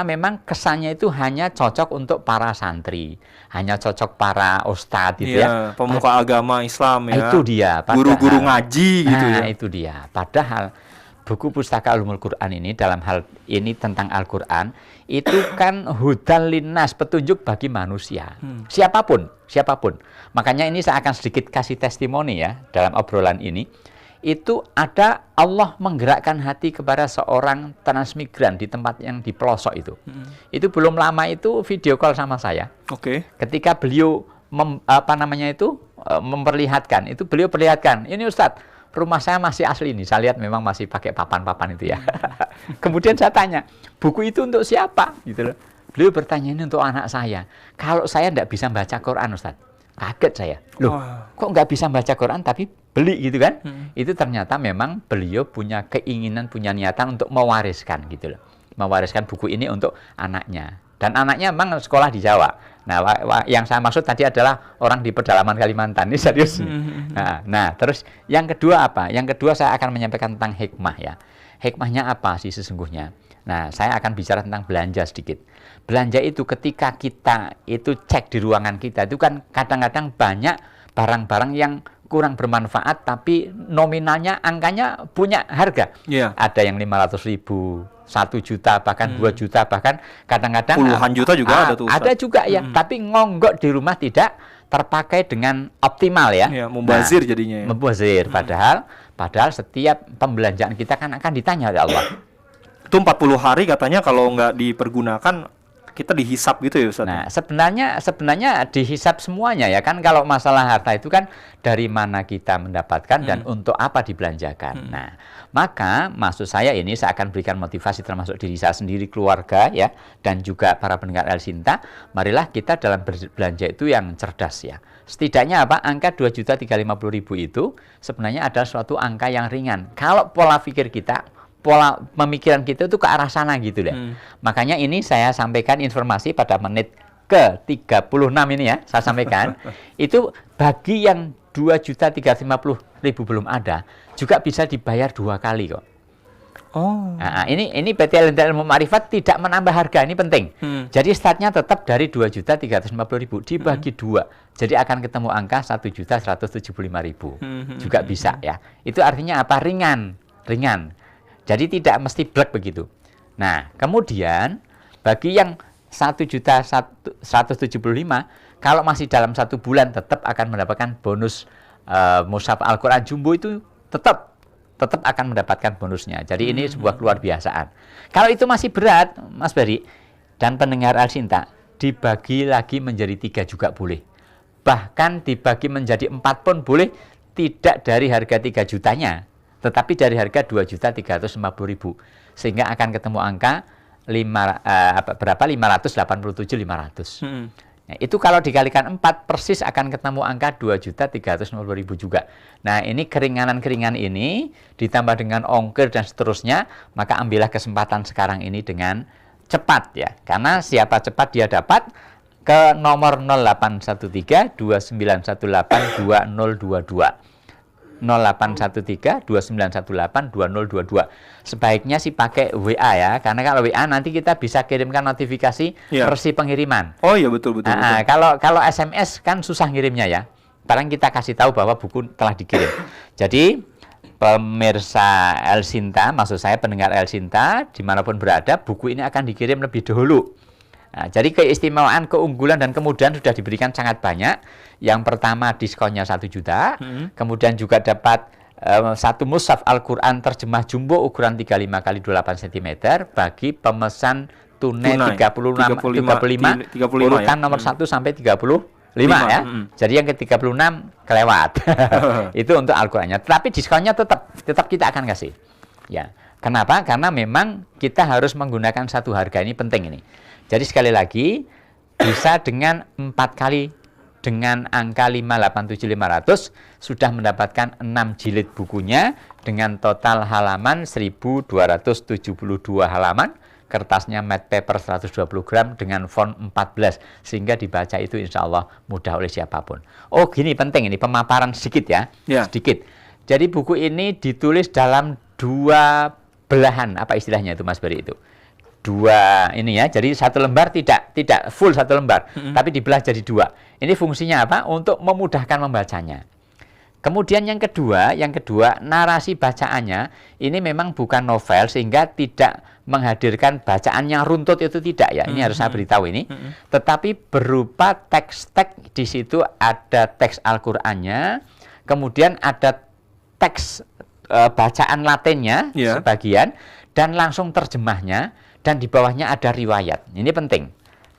memang kesannya itu hanya cocok untuk para santri, hanya cocok para ustadz gitu ya. Pemuka agama Islam ya. Itu dia. Guru-guru ngaji gitu ya. Itu dia. Padahal buku Pustaka Ulumul Quran ini dalam hal ini tentang Al-Quran itu kan hudan linnas, petunjuk bagi manusia. Siapapun. Makanya ini saya akan sedikit kasih testimoni ya dalam obrolan ini. Itu ada Allah menggerakkan hati kepada seorang transmigran di tempat yang di pelosok itu. Itu belum lama itu video call sama saya. Oke. Ketika beliau memperlihatkan, itu beliau perlihatkan, ini Ustadz, rumah saya masih asli ini. Saya lihat memang masih pakai papan-papan itu ya. Kemudian saya tanya, buku itu untuk siapa? Gitu loh. Beliau bertanya, ini untuk anak saya. Kalau saya tidak bisa baca Quran, Ustadz. Kaget saya. Loh, kok nggak bisa baca Quran tapi beli gitu kan? Itu ternyata memang beliau punya keinginan, punya niatan untuk mewariskan gitu loh. Mewariskan buku ini untuk anaknya. Dan anaknya memang sekolah di Jawa. Nah, yang saya maksud tadi adalah orang di pedalaman Kalimantan. Ini serius. Nah, terus yang kedua apa? Yang kedua saya akan menyampaikan tentang hikmah ya. Hikmahnya apa sih sesungguhnya? Nah, saya akan bicara tentang belanja sedikit. Belanja itu ketika kita itu cek di ruangan kita, itu kan kadang-kadang banyak barang-barang yang kurang bermanfaat, tapi nominalnya, angkanya punya harga. Yeah. Ada yang 500.000, 1 juta, bahkan 2 juta, bahkan kadang-kadang puluhan juta juga ada tuh, Ustaz. Ada juga ya, tapi ngonggok di rumah tidak terpakai dengan optimal ya. Yeah, membazir jadinya ya. Membazir, padahal setiap pembelanjaan kita kan akan ditanya oleh Allah. Itu 40 hari katanya kalau nggak dipergunakan kita dihisap gitu ya Ustaz. Nah, sebenarnya dihisap semuanya ya kan. Kalau masalah harta itu kan dari mana kita mendapatkan dan untuk apa dibelanjakan. Nah, maka maksud saya ini saya akan berikan motivasi termasuk diri saya sendiri, keluarga ya, dan juga para pendengar El Sinta. Marilah kita dalam berbelanja itu yang cerdas ya. setidaknya apa? Angka 2.350.000 itu sebenarnya adalah suatu angka yang ringan. Kalau pola pikir kita, pola pemikiran kita itu ke arah sana gitu deh. Makanya ini saya sampaikan informasi pada menit ke 36 ini ya, saya sampaikan. Itu bagi yang 2.350.000 belum ada, juga bisa dibayar 2 kali kok. Oh. Nah, ini PT Lentera Ilmu Ma'rifat tidak menambah harga, ini penting. Jadi startnya tetap dari 2.350.000 dibagi 2. Jadi akan ketemu angka 1.175.000. Juga bisa ya. Itu artinya apa? Ringan. Jadi tidak mesti blek begitu. Nah, kemudian bagi yang 1.175.000 kalau masih dalam 1 bulan tetap akan mendapatkan bonus mushaf Al-Quran Jumbo itu tetap akan mendapatkan bonusnya. Jadi ini sebuah keluar biasaan. Kalau itu masih berat, Mas Bari dan pendengar Al-Sinta, dibagi lagi menjadi 3 juga boleh. Bahkan dibagi menjadi 4 pun boleh, tidak dari harga 3 jutanya, tetapi dari harga 2.350.000. Sehingga akan ketemu angka 587.500. Nah, itu kalau dikalikan 4 persis akan ketemu angka 2.350.000 juga. Nah, ini keringanan ini ditambah dengan ongkir dan seterusnya, maka ambillah kesempatan sekarang ini dengan cepat ya. Karena siapa cepat dia dapat ke nomor 0813 2918 2022. 0813 2918 2022. Sebaiknya sih pakai WA ya, karena kalau WA nanti kita bisa kirimkan notifikasi versi pengiriman. Oh iya betul. Kalau SMS kan susah ngirimnya ya. Sekarang kita kasih tahu bahwa buku telah dikirim. Jadi pemirsa El Sinta, maksud saya pendengar El Sinta dimanapun berada, buku ini akan dikirim lebih dahulu. Nah, jadi keistimewaan, keunggulan dan kemudahan sudah diberikan sangat banyak. Yang pertama diskonnya 1 juta, kemudian juga dapat 1 mushaf Al-Quran terjemah jumbo ukuran 35 x 28 cm bagi pemesan tunai 35 urutan nomor 1 sampai 35 ya. Jadi yang ke-36 kelewat. Itu untuk Al-Qurannya. Tetapi diskonnya tetap kita akan kasih. Ya. Kenapa? Karena memang kita harus menggunakan satu harga, ini penting ini. Jadi sekali lagi bisa dengan 4 kali dengan angka 587.500 sudah mendapatkan 6 jilid bukunya dengan total halaman 1.272 halaman, kertasnya matte paper 120 gram dengan font 14 sehingga dibaca itu insya Allah mudah oleh siapapun. Oh gini penting ini pemaparan sedikit ya, sedikit. Jadi buku ini ditulis dalam 2 belahan, apa istilahnya itu Mas Bari itu? 2 ini ya, jadi 1 lembar tidak full 1 lembar, tapi dibelah jadi 2. Ini fungsinya apa? Untuk memudahkan membacanya. Kemudian yang kedua narasi bacaannya ini memang bukan novel sehingga tidak menghadirkan bacaan yang runtut itu tidak ya. Ini harus saya beritahu ini. Tetapi berupa teks-teks, di situ ada teks Al-Qur'annya, kemudian ada teks bacaan Latinnya sebagian dan langsung terjemahnya. Dan di bawahnya ada riwayat. Ini penting.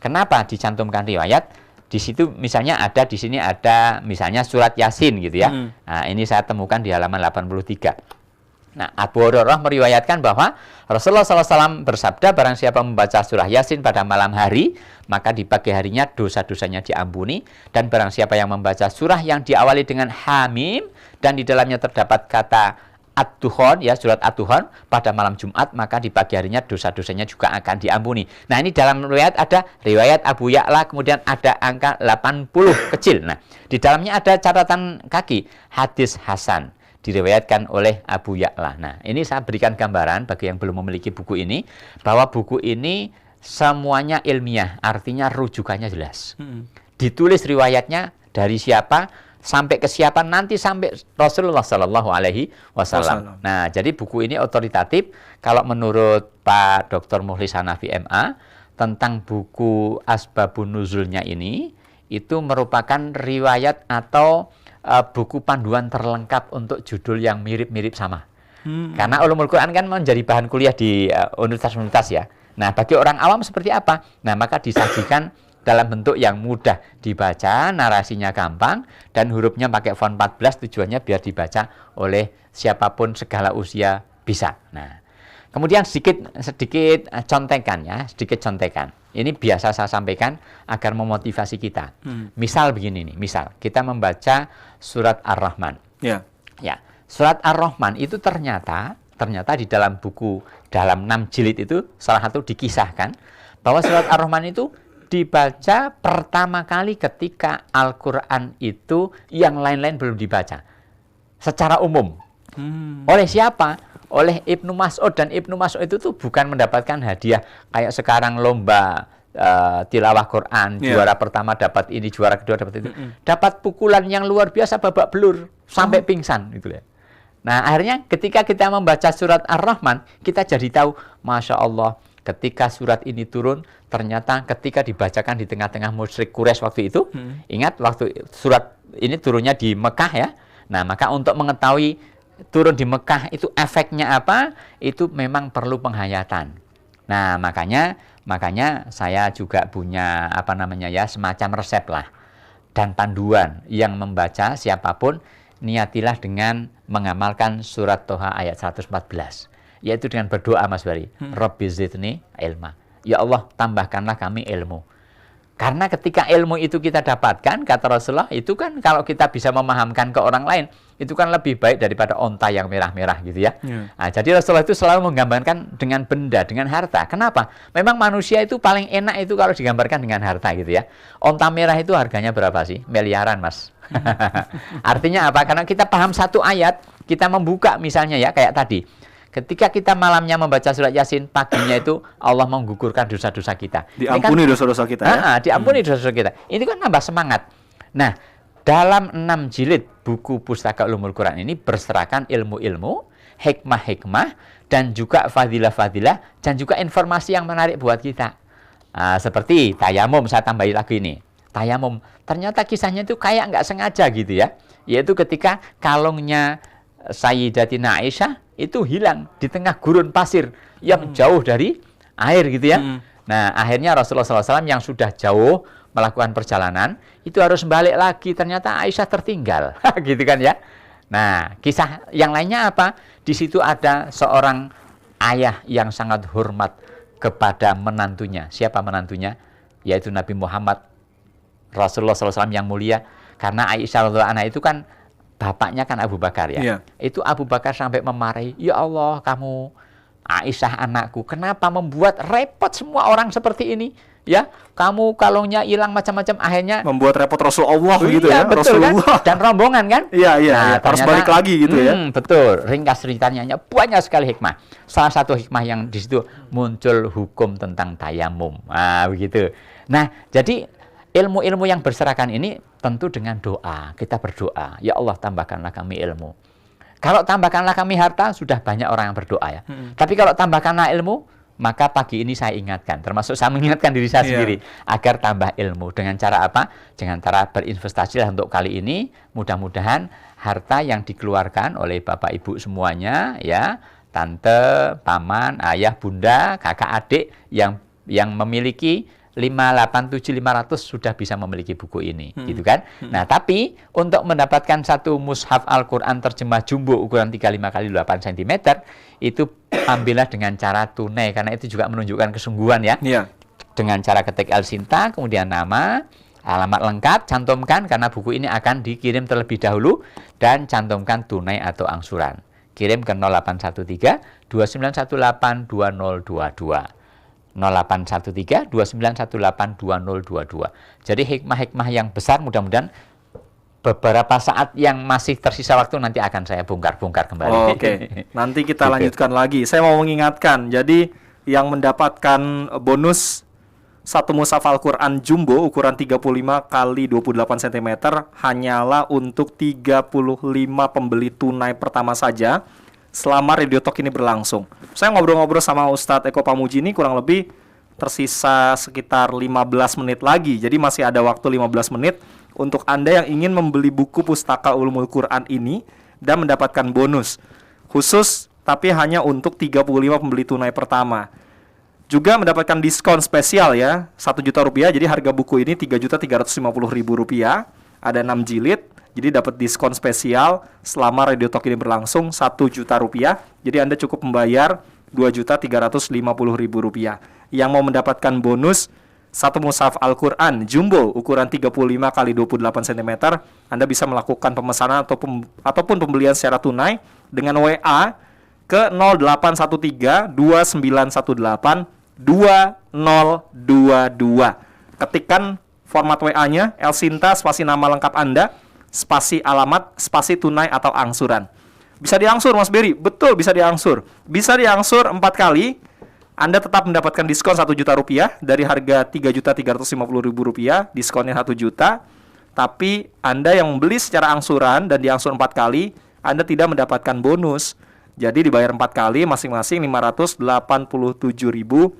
Kenapa dicantumkan riwayat? Di situ misalnya di sini ada misalnya surat Yasin gitu ya. Nah, ini saya temukan di halaman 83. Nah, Abu Hurairah meriwayatkan bahwa Rasulullah SAW bersabda, barang siapa membaca surah Yasin pada malam hari, maka di pagi harinya dosa-dosanya diampuni. Dan barang siapa yang membaca surah yang diawali dengan Hamim dan di dalamnya terdapat kata Ad-Duhan, ya surat Ad-Duhan pada malam Jumat, maka di pagi harinya dosa-dosanya juga akan diampuni. Nah ini dalam riwayat ada riwayat Abu Ya'la, kemudian ada angka 80 kecil. Nah di dalamnya ada catatan kaki hadis Hasan diriwayatkan oleh Abu Ya'la. Nah ini saya berikan gambaran bagi yang belum memiliki buku ini, bahwa buku ini semuanya ilmiah, artinya rujukannya jelas. Ditulis riwayatnya dari siapa sampai ke siapa, nanti sampai Rasulullah Shallallahu Alaihi Wasallam. Nah, jadi buku ini otoritatif. Kalau menurut Pak Dr. Mukhlis Hanafi MA tentang buku Asbabun Nuzulnya ini, itu merupakan riwayat atau buku panduan terlengkap untuk judul yang mirip-mirip sama. Karena Ulumul Quran kan menjadi bahan kuliah di universitas-universitas ya. Nah, bagi orang awam seperti apa? Nah, maka disajikan dalam bentuk yang mudah dibaca, narasinya gampang, dan hurufnya pakai font 14, tujuannya biar dibaca oleh siapapun segala usia bisa. Nah, Kemudian sedikit contekan ya, sedikit contekan. Ini biasa saya sampaikan agar memotivasi kita. Misal begini nih, misal kita membaca surat Ar-Rahman. Ya. Ya, surat Ar-Rahman itu ternyata di dalam buku dalam 6 jilid itu salah satu dikisahkan bahwa surat Ar-Rahman itu dibaca pertama kali ketika Al-Qur'an itu yang lain-lain belum dibaca. Secara umum. Oleh siapa? Oleh Ibnu Mas'ud, dan Ibnu Mas'ud itu tuh bukan mendapatkan hadiah kayak sekarang lomba tilawah Quran, juara pertama dapat ini, juara kedua dapat itu. Dapat pukulan yang luar biasa, babak belur sampai pingsan gitu ya. Nah, akhirnya ketika kita membaca surat Ar-Rahman, kita jadi tahu, Masya Allah, ketika surat ini turun, ternyata ketika dibacakan di tengah-tengah musyrik Quraisy waktu itu, ingat waktu surat ini turunnya di Mekah ya. Nah, maka untuk mengetahui turun di Mekah itu efeknya apa, itu memang perlu penghayatan. Nah, makanya saya juga punya semacam resep lah dan panduan yang membaca siapapun, niatilah dengan mengamalkan surat Toha ayat 114, yaitu dengan berdoa, Mas Bari. Rabbi zidni ilma. Ya Allah, tambahkanlah kami ilmu. Karena ketika ilmu itu kita dapatkan, kata Rasulullah, itu kan kalau kita bisa memahamkan ke orang lain, itu kan lebih baik daripada onta yang merah-merah gitu ya. Nah, jadi Rasulullah itu selalu menggambarkan dengan benda, dengan harta. Kenapa? Memang manusia itu paling enak itu kalau digambarkan dengan harta gitu ya. Onta merah itu harganya berapa sih? Miliaran, Mas. Artinya apa? Karena kita paham satu ayat, kita membuka misalnya ya, kayak tadi. Ketika kita malamnya membaca surat Yasin, paginya itu Allah menggugurkan dosa-dosa kita. Diampuni dosa-dosa kita ya? Diampuni dosa-dosa kita. Ini kan nambah semangat. Nah, dalam 6 jilid buku Pustaka Ulumul Quran ini berserakan ilmu-ilmu, hikmah-hikmah, dan juga fadilah-fadilah, dan juga informasi yang menarik buat kita. Seperti tayamum, saya tambahin lagi ini. Tayamum, ternyata kisahnya itu kayak nggak sengaja gitu ya. Yaitu ketika kalungnya Sayyidatina Aisyah itu hilang di tengah gurun pasir yang jauh dari air gitu ya. Nah, akhirnya Rasulullah SAW yang sudah jauh melakukan perjalanan itu harus balik lagi, ternyata Aisyah tertinggal gitu kan ya. Nah, kisah yang lainnya apa? Di situ ada seorang ayah yang sangat hormat kepada menantunya. Siapa menantunya? Yaitu Nabi Muhammad, Rasulullah SAW yang mulia. Karena Aisyah radhiyallahu anha itu kan bapaknya kan Abu Bakar ya. Itu Abu Bakar sampai memarahi, ya Allah, kamu Aisyah anakku, kenapa membuat repot semua orang seperti ini? Ya, kamu kalungnya hilang macam-macam, akhirnya membuat repot Rasulullah gitu ya, betul, Rasulullah. Kan? Dan rombongan kan? Iya, harus balik lagi gitu ya. Betul, ringkas ceritanya banyak sekali hikmah. Salah satu hikmah yang di situ muncul hukum tentang tayamum. Begitu. Nah, jadi ilmu-ilmu yang berserakan ini tentu dengan doa. Kita berdoa, ya Allah, tambahkanlah kami ilmu. Kalau tambahkanlah kami harta, sudah banyak orang yang berdoa ya. Tapi kalau tambahkanlah ilmu, maka pagi ini saya ingatkan, termasuk saya mengingatkan diri saya sendiri, agar tambah ilmu. Dengan cara apa? Dengan cara berinvestasi lah untuk kali ini. Mudah-mudahan harta yang dikeluarkan oleh Bapak Ibu semuanya, ya, tante, paman, ayah, bunda, kakak, adik, yang memiliki 587.500 sudah bisa memiliki buku ini, gitu kan? Nah, tapi untuk mendapatkan satu mushaf Al-Quran terjemah jumbo ukuran 35x8 cm, itu ambillah dengan cara tunai, karena itu juga menunjukkan kesungguhan ya. Dengan cara ketik El Sinta, kemudian nama, alamat lengkap, cantumkan, karena buku ini akan dikirim terlebih dahulu, dan cantumkan tunai atau angsuran. Kirim ke 0813 2918 2022. 0813 2918 2022. Jadi hikmah-hikmah yang besar, mudah-mudahan beberapa saat yang masih tersisa waktu nanti akan saya bongkar kembali. Oke. Nanti kita lanjutkan lagi. Saya mau mengingatkan, jadi yang mendapatkan bonus satu mushaf Al-Quran jumbo ukuran 35 x 28 cm hanyalah untuk 35 pembeli tunai pertama saja selama Radio Talk ini berlangsung. Saya ngobrol-ngobrol sama Ustadz Eko Pamuji ini kurang lebih tersisa sekitar 15 menit lagi. Jadi masih ada waktu 15 menit untuk Anda yang ingin membeli buku Pustaka Ulumul Quran ini dan mendapatkan bonus khusus, tapi hanya untuk 35 pembeli tunai pertama. Juga mendapatkan diskon spesial ya, 1 juta rupiah. Jadi harga buku ini 3.350.000 rupiah. Ada 6 jilid. Jadi dapat diskon spesial selama Radio Talk ini berlangsung 1 juta rupiah. Jadi Anda cukup membayar Rp2.350.000. Yang mau mendapatkan bonus satu mushaf Al-Quran jumbo ukuran 35 kali 28 cm, Anda bisa melakukan pemesanan ataupun pembelian secara tunai dengan WA ke 0813 2918 2022. Ketikkan format WA-nya Elsinta spasi nama lengkap Anda, spasi alamat, spasi tunai atau angsuran. Bisa diangsur Mas Beri? Betul, bisa diangsur. Bisa diangsur 4 kali. Anda tetap mendapatkan diskon Rp1.000.000 dari harga Rp3.350.000, diskonnya Rp1.000.000. Tapi Anda yang membeli secara angsuran dan diangsur 4 kali, Anda tidak mendapatkan bonus. Jadi dibayar 4 kali, masing-masing Rp587.500.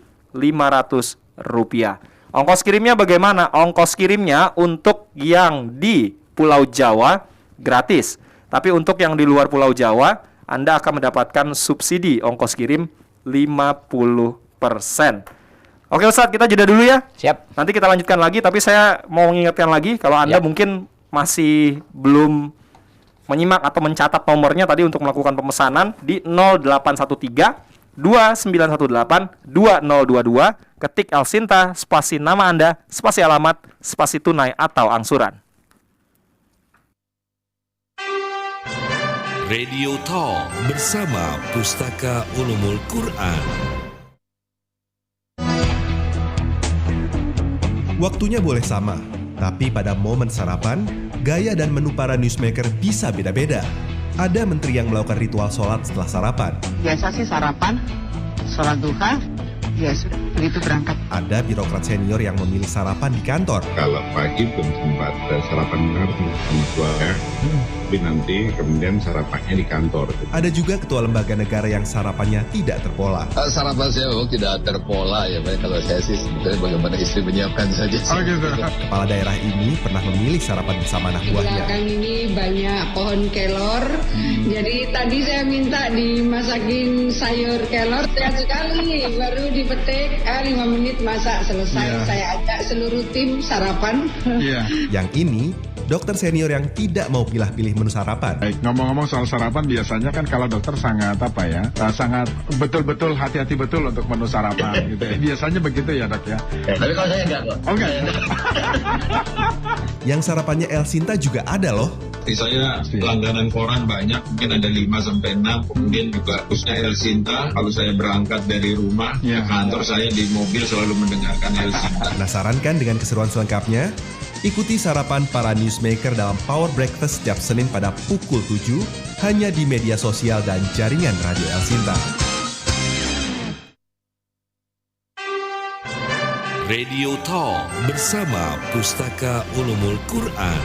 Ongkos kirimnya bagaimana? Ongkos kirimnya untuk yang di Pulau Jawa gratis. Tapi untuk yang di luar Pulau Jawa, Anda akan mendapatkan subsidi ongkos kirim 50%. Oke Ustadz, kita jeda dulu ya. Siap. Nanti kita lanjutkan lagi, tapi saya mau mengingatkan lagi kalau Anda mungkin masih belum menyimak atau mencatat nomornya tadi untuk melakukan pemesanan di 0813 2918 2022, ketik Elsinta spasi nama Anda, spasi alamat, spasi tunai atau angsuran. Radio Talk bersama Pustaka Ulumul Quran. Waktunya boleh sama, tapi pada momen sarapan, gaya dan menu para newsmaker bisa beda-beda. Ada menteri yang melakukan ritual sholat setelah sarapan. Biasa sih sarapan, sholat duha, ya sudah, begitu berangkat. Ada birokrat senior yang memilih sarapan di kantor. Kalau pagi belum sempat sarapan sama keluarga, tapi nanti kemudian sarapannya di kantor. Ada juga ketua lembaga negara yang sarapannya tidak terpola. Sarapan saya memang tidak terpola ya, kalau saya sih sebetulnya bagaimana istri menyiapkan saja. Oh gitu. Kepala daerah ini pernah memilih sarapan bersama anak buahnya. Belakang ini banyak pohon kelor, jadi tadi saya minta dimasakin sayur kelor, sehat sekali, baru dipetik, 5 menit masak selesai. Saya ajak seluruh tim sarapan. Yang ini, dokter senior yang tidak mau pilih-pilih menu sarapan. Baik, ngomong-ngomong soal sarapan, biasanya kan kalau dokter sangat sangat betul-betul hati-hati betul untuk menu sarapan gitu ya. Biasanya begitu ya dok ya. Tapi kalau saya enggak kok. Oh enggak ya. Yang sarapannya Elsinta juga ada loh. Saya langganan koran banyak, mungkin ada 5-6, kemudian juga khususnya Elsinta. Kalau saya berangkat dari rumah ke kantor, saya di mobil selalu mendengarkan Elsinta. Penasaran kan dengan keseruan selengkapnya? Ikuti sarapan para newsmaker dalam Power Breakfast setiap Senin pada pukul 7 hanya di media sosial dan jaringan Radio Elsinta. Radio Talk bersama Pustaka Ulumul Quran.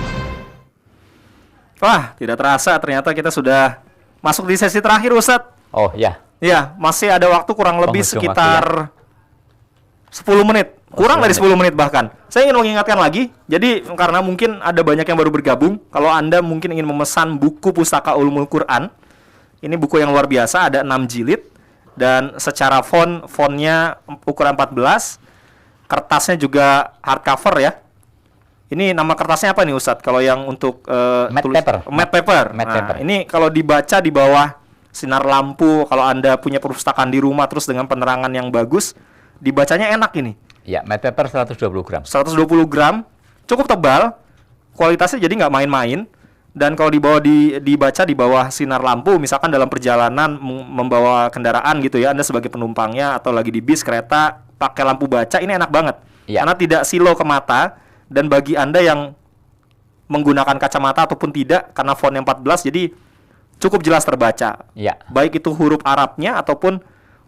Wah, tidak terasa ternyata kita sudah masuk di sesi terakhir Ustadz. Oh ya. Ya, masih ada waktu kurang lebih Penghujung sekitar 10 menit. Kurang dari 10 menit bahkan. Saya ingin mengingatkan lagi, jadi karena mungkin ada banyak yang baru bergabung, kalau Anda mungkin ingin memesan buku Pustaka Ulumul Quran, ini buku yang luar biasa, ada 6 jilid, dan secara fontnya ukuran 14, kertasnya juga hardcover ya. Ini nama kertasnya apa nih Ustadz? Kalau yang untuk Matte paper. Matte paper. Ini kalau dibaca di bawah sinar lampu, kalau Anda punya perpustakaan di rumah terus dengan penerangan yang bagus, dibacanya enak ini. Ya, matte paper 120 gram. 120 gram, cukup tebal, kualitasnya jadi nggak main-main. Dan kalau dibaca di bawah sinar lampu, misalkan dalam perjalanan membawa kendaraan gitu ya, Anda sebagai penumpangnya atau lagi di bis, kereta, pakai lampu baca, ini enak banget. Ya. Karena tidak silo ke mata, dan bagi Anda yang menggunakan kacamata ataupun tidak, karena fontnya 14, jadi cukup jelas terbaca. Ya. Baik itu huruf Arabnya ataupun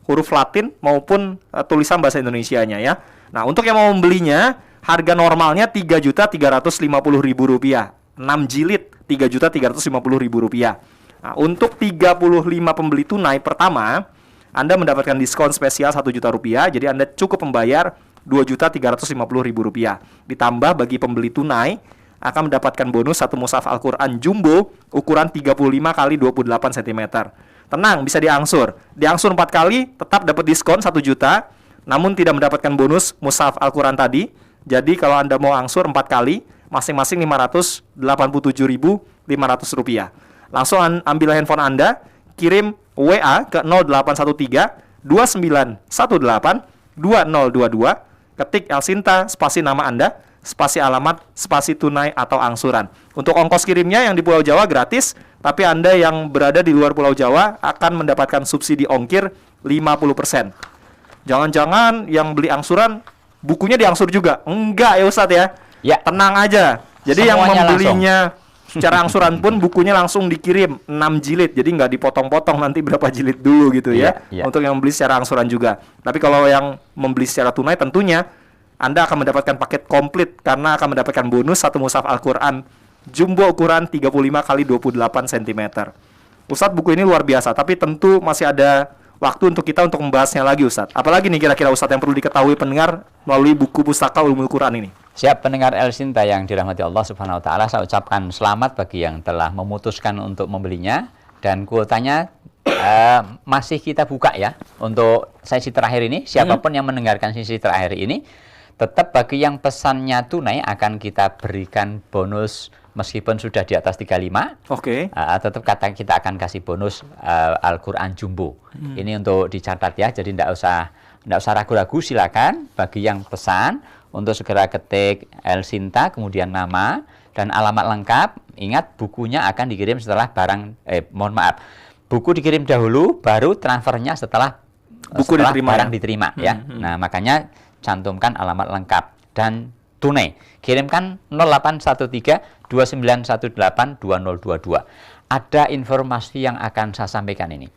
huruf Latin maupun tulisan bahasa Indonesianya ya. Nah, untuk yang mau membelinya, harga normalnya Rp3.350.000. 6 jilid Rp3.350.000. Nah, untuk 35 pembeli tunai pertama, Anda mendapatkan diskon spesial Rp1.000.000. Jadi Anda cukup membayar Rp2.350.000. Ditambah bagi pembeli tunai akan mendapatkan bonus satu mushaf Al-Quran jumbo ukuran 35 kali 28 cm. Tenang, bisa diangsur. Diangsur 4 kali, tetap dapat diskon 1 juta, namun tidak mendapatkan bonus mushaf Al-Quran tadi. Jadi kalau Anda mau angsur 4 kali, masing-masing Rp587.500. Langsung ambil handphone Anda, kirim WA ke 0813 2918 2022, ketik Elsinta, spasi nama Anda, spasi alamat, spasi tunai atau angsuran. Untuk ongkos kirimnya yang di Pulau Jawa gratis, tapi Anda yang berada di luar Pulau Jawa akan mendapatkan subsidi ongkir 50%. Jangan-jangan yang beli angsuran bukunya diangsur juga? Enggak ya Ustadz ya? Ya. Tenang aja. Jadi Semuanya yang membelinya secara angsuran pun bukunya langsung dikirim 6 jilid. Jadi nggak dipotong-potong nanti berapa jilid dulu gitu ya. Untuk yang membeli secara angsuran juga. Tapi kalau yang membeli secara tunai tentunya Anda akan mendapatkan paket komplit karena akan mendapatkan bonus 1 mushaf Al-Quran jumbo ukuran 35 x 28 cm. Ustadz, buku ini luar biasa, tapi tentu masih ada waktu untuk kita untuk membahasnya lagi Ustadz. Apalagi nih kira-kira Ustadz yang perlu diketahui pendengar melalui buku Pustaka Ulumul Quran ini? Siap pendengar Elsinta yang dirahmati Allah Subhanahu wa taala, saya ucapkan selamat bagi yang telah memutuskan untuk membelinya, dan kuotanya masih kita buka ya untuk sesi terakhir ini. Siapapun yang mendengarkan sesi terakhir ini, tetap bagi yang pesannya tunai akan kita berikan bonus meskipun sudah di atas 35. Oke. Tetap kita akan kasih bonus Al-Quran Jumbo. Ini untuk dicatat ya, jadi tidak usah ragu-ragu, silakan bagi yang pesan untuk segera ketik Elsinta, kemudian nama dan alamat lengkap. Ingat, bukunya akan dikirim setelah buku dikirim dahulu, baru transfernya setelah barang diterima ya. Nah, makanya cantumkan alamat lengkap dan tunai. Kirimkan 0813 2918 2022. Ada informasi yang akan saya sampaikan ini.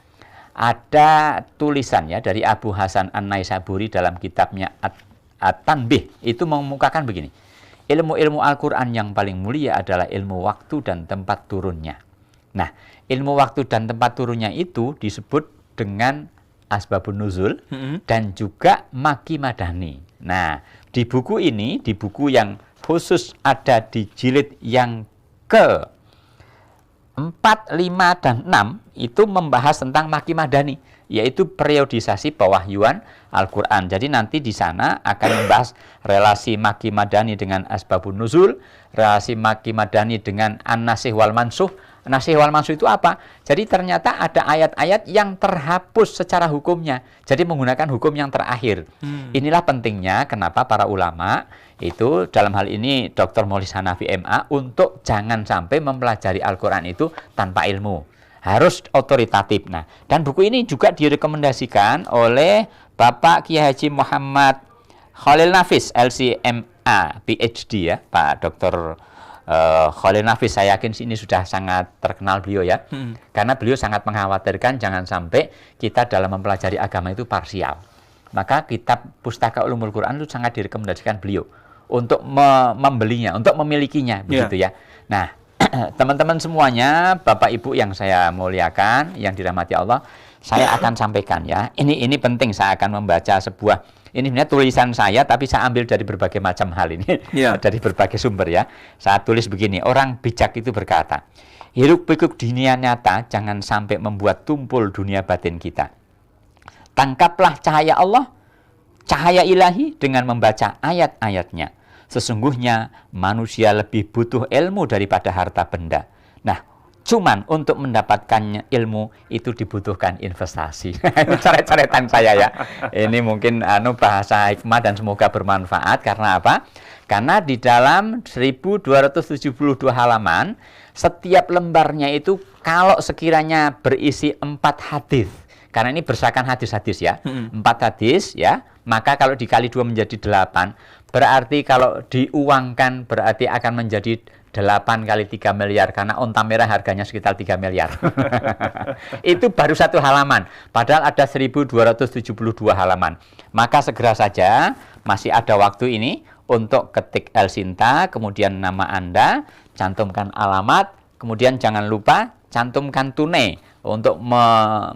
Ada tulisan ya dari Abu Hasan An-Naisaburi dalam kitabnya At-Tanbih, itu mengemukakan begini. Ilmu-ilmu Al-Quran yang paling mulia adalah ilmu waktu dan tempat turunnya. Nah, ilmu waktu dan tempat turunnya itu disebut dengan asbabun nuzul dan juga maki madani. Nah, di buku ini, di buku yang khusus ada di jilid yang ke 4, 5, dan 6 itu membahas tentang maki madani, yaitu periodisasi pewahyuan Al-Quran. Jadi nanti di sana akan membahas relasi maki madani dengan asbabun nuzul, relasi maki madani dengan an-nasih wal mansuh. Nasih wal mansuh itu apa? Jadi ternyata ada ayat-ayat yang terhapus secara hukumnya, jadi menggunakan hukum yang terakhir. Inilah pentingnya kenapa para ulama itu, dalam hal ini Dr. Maulis Hanafi MA, untuk jangan sampai mempelajari Al-Quran itu tanpa ilmu, harus otoritatif. Nah, dan buku ini juga direkomendasikan oleh Bapak Kiai Haji Muhammad Khalil Nafis, LCMA, PhD ya, Pak Dr. Khalil Nafis. Saya yakin ini sudah sangat terkenal beliau ya, karena beliau sangat mengkhawatirkan jangan sampai kita dalam mempelajari agama itu parsial. Maka kitab Pustaka Ulumul Quran itu sangat direkomendasikan beliau untuk membelinya, untuk memilikinya, begitu ya. Nah, teman-teman semuanya, Bapak Ibu yang saya muliakan, yang dirahmati Allah, saya akan sampaikan ya. Ini penting, saya akan membaca sebuah, ini sebenarnya tulisan saya, tapi saya ambil dari berbagai macam hal ini, dari berbagai sumber ya. Saya tulis begini, orang bijak itu berkata, hiruk-pikuk dunia nyata jangan sampai membuat tumpul dunia batin kita. Tangkaplah cahaya Allah, cahaya ilahi dengan membaca ayat-ayatnya. Sesungguhnya manusia lebih butuh ilmu daripada harta benda. Nah, cuman untuk mendapatkan ilmu itu dibutuhkan investasi. Coret-coretan saya ya. Ini mungkin bahasa hikmah dan semoga bermanfaat. Karena apa? Karena di dalam 1272 halaman, setiap lembarnya itu kalau sekiranya berisi 4 hadis. Karena ini berdasarkan hadis-hadis ya. 4 hadis ya, maka kalau dikali 2 menjadi 8. Berarti kalau diuangkan berarti akan menjadi 8 kali 3 miliar, karena onta merah harganya sekitar 3 miliar. Itu baru 1 halaman, padahal ada 1272 halaman. Maka segera saja, masih ada waktu ini untuk ketik Elsinta, kemudian nama Anda, cantumkan alamat, kemudian jangan lupa cantumkan tunai untuk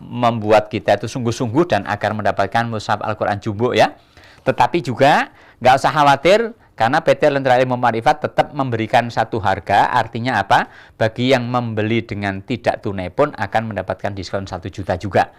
membuat kita itu sungguh-sungguh dan agar mendapatkan mushaf Al-Quran Jumbo ya. Tetapi juga nggak usah khawatir, karena PT Lentera Ilmu Ma'rifat tetap memberikan satu harga. Artinya apa? Bagi yang membeli dengan tidak tunai pun akan mendapatkan diskon 1 juta juga.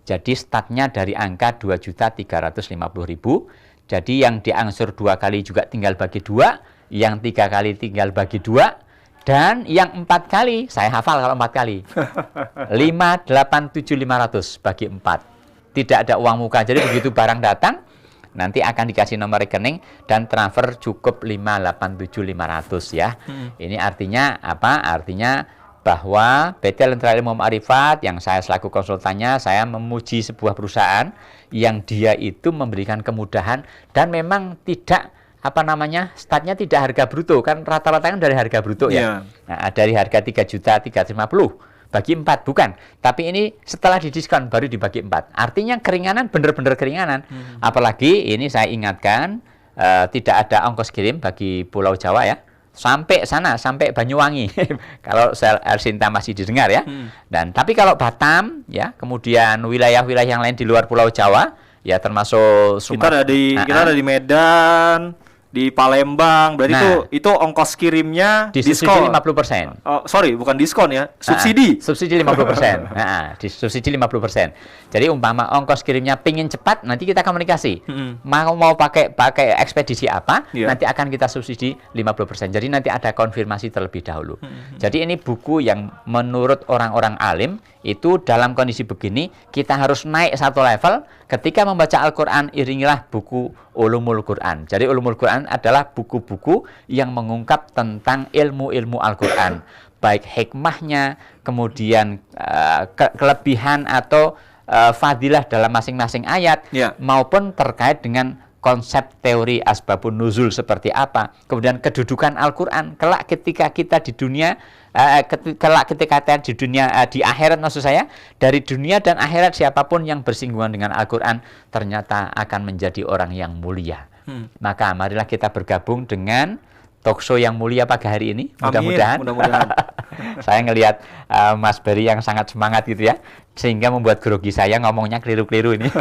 Jadi startnya dari angka 2.350.000. Jadi yang diangsur 2 kali juga tinggal bagi 2, yang 3 kali tinggal bagi 2, dan yang 4 kali, saya hafal kalau 4 kali. 5, 8, 7, 500 bagi 4. tidak ada uang muka. Jadi begitu barang datang, nanti akan dikasih nomor rekening dan transfer cukup 587.500 ya. Ini artinya apa? Artinya bahwa PT Lentera Ilmu Ma'rifat yang saya selaku konsultannya, saya memuji sebuah perusahaan yang dia itu memberikan kemudahan dan memang tidak startnya tidak harga bruto, kan rata-rata kan dari harga bruto ya. Nah, dari harga 3.350.000 bagi 4, bukan. Tapi ini setelah didiskon baru dibagi 4. Artinya keringanan, benar-benar keringanan. Apalagi ini saya ingatkan tidak ada ongkos kirim bagi Pulau Jawa ya. Sampai sana, sampai Banyuwangi. Kalau El Sinta masih didengar ya. Dan tapi kalau Batam ya, kemudian wilayah-wilayah yang lain di luar Pulau Jawa ya, termasuk Sumatera. Kita ada di Medan, di Palembang, berarti itu ongkos kirimnya disubsidi 50%. Oh, sorry, bukan diskon ya, subsidi. Subsidi 50%. Subsidi 50%. Jadi umpama ongkos kirimnya pingin cepat, nanti kita komunikasi. Mau pakai ekspedisi apa, nanti akan kita subsidi 50%. Jadi nanti ada konfirmasi terlebih dahulu. Jadi ini buku yang menurut orang-orang alim itu dalam kondisi begini kita harus naik satu level. Ketika membaca Al-Quran, iringilah buku Ulumul Quran. Jadi Ulumul Quran adalah buku-buku yang mengungkap tentang ilmu-ilmu Al-Quran, baik hikmahnya, kemudian kelebihan atau fadilah dalam masing-masing ayat, maupun terkait dengan konsep teori asbabun nuzul seperti apa, kemudian kedudukan Al-Quran kelak ketika kita di dunia, di akhirat maksud saya, dari dunia dan akhirat siapapun yang bersinggungan dengan Al-Quran ternyata akan menjadi orang yang mulia. Maka marilah kita bergabung dengan talkshow yang mulia pagi hari ini. Mudah-mudahan. Saya ngelihat Mas Beri yang sangat semangat gitu ya, sehingga membuat grogi saya ngomongnya keliru-keliru ini.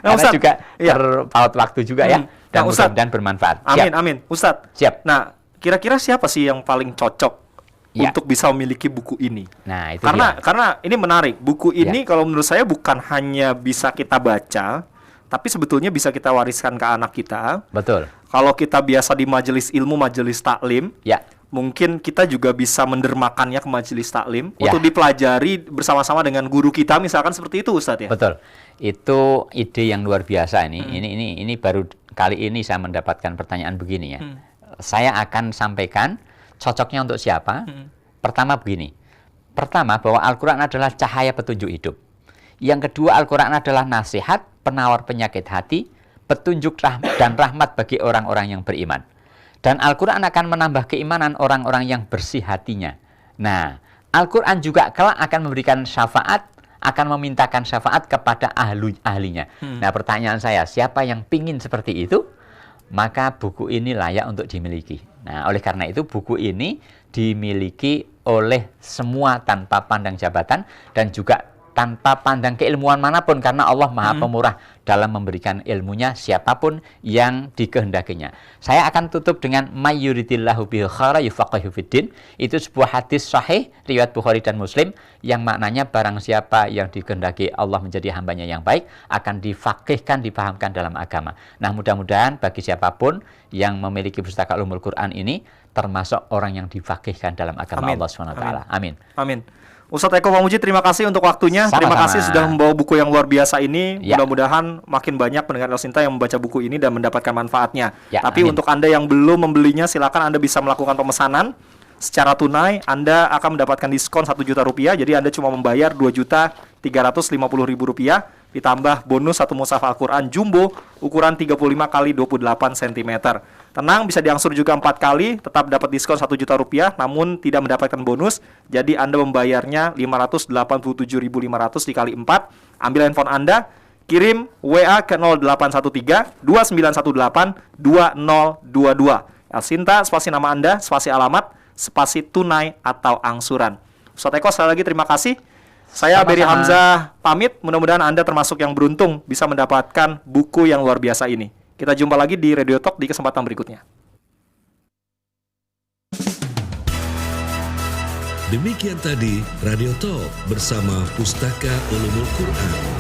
Karena Ustadz, juga terpaut waktu juga ya, dan mudah-mudahan bermanfaat. Amin. Ustadz, siap. Nah, kira-kira siapa sih yang paling cocok untuk bisa memiliki buku ini? Nah, itu karena ini menarik. Buku ini kalau menurut saya bukan hanya bisa kita baca, tapi sebetulnya bisa kita wariskan ke anak kita. Betul. Kalau kita biasa di majelis ilmu, majelis taklim, mungkin kita juga bisa mendermakannya ke majelis taklim untuk dipelajari bersama-sama dengan guru kita, misalkan seperti itu, Ustadz ya. Betul. Itu ide yang luar biasa ini. Ini baru kali ini saya mendapatkan pertanyaan begini ya. Saya akan sampaikan cocoknya untuk siapa. Pertama begini. Pertama, bahwa Al-Quran adalah cahaya petunjuk hidup. Yang kedua, Al-Quran adalah nasihat, penawar penyakit hati, petunjuk dan rahmat bagi orang-orang yang beriman. Dan Al-Quran akan menambah keimanan orang-orang yang bersih hatinya. Nah, Al-Quran juga kelak akan memberikan syafaat, akan memintakan syafaat kepada ahlinya. Nah, pertanyaan saya, siapa yang pingin seperti itu? Maka buku ini layak untuk dimiliki. Nah, oleh karena itu buku ini dimiliki oleh semua tanpa pandang jabatan dan juga tanpa pandang keilmuan manapun, karena Allah Maha Pemurah dalam memberikan ilmunya siapapun yang dikehendakinya. Saya akan tutup dengan mayyuridillahu bihi khairan yufaqihu fiddin. Itu sebuah hadis sahih riwayat Bukhari dan Muslim yang maknanya barang siapa yang dikehendaki Allah menjadi hambanya yang baik akan difaqihkan, dipahamkan dalam agama. Nah, mudah-mudahan bagi siapapun yang memiliki pustaka Ulumul Quran ini termasuk orang yang difaqihkan dalam agama Allah SWT. Amin. Ustadz Eko Pamuji, terima kasih untuk waktunya. Terima kasih sudah membawa buku yang luar biasa ini. Mudah-mudahan makin banyak pendengar El Sinta yang membaca buku ini dan mendapatkan manfaatnya. Tapi untuk Anda yang belum membelinya, silakan Anda bisa melakukan pemesanan secara tunai. Anda akan mendapatkan diskon 1 juta rupiah. Jadi Anda cuma membayar 2.350.000 rupiah, ditambah bonus 1 mushaf Al-Quran jumbo ukuran 35 x 28 cm. Tenang, bisa diangsur juga 4 kali, tetap dapat diskon 1 juta rupiah, namun tidak mendapatkan bonus. Jadi Anda membayarnya 587.500 dikali 4. Ambil handphone Anda, kirim WA ke 0813-2918-2022. El Sinta, spasi nama Anda, spasi alamat, spasi tunai atau angsuran. Ustadz Eko, sekali lagi terima kasih. Saya Beri Hamzah pamit, mudah-mudahan Anda termasuk yang beruntung bisa mendapatkan buku yang luar biasa ini. Kita jumpa lagi di Radio Talk di kesempatan berikutnya. Demikian tadi Radio Talk bersama Pustaka Ulumul Quran.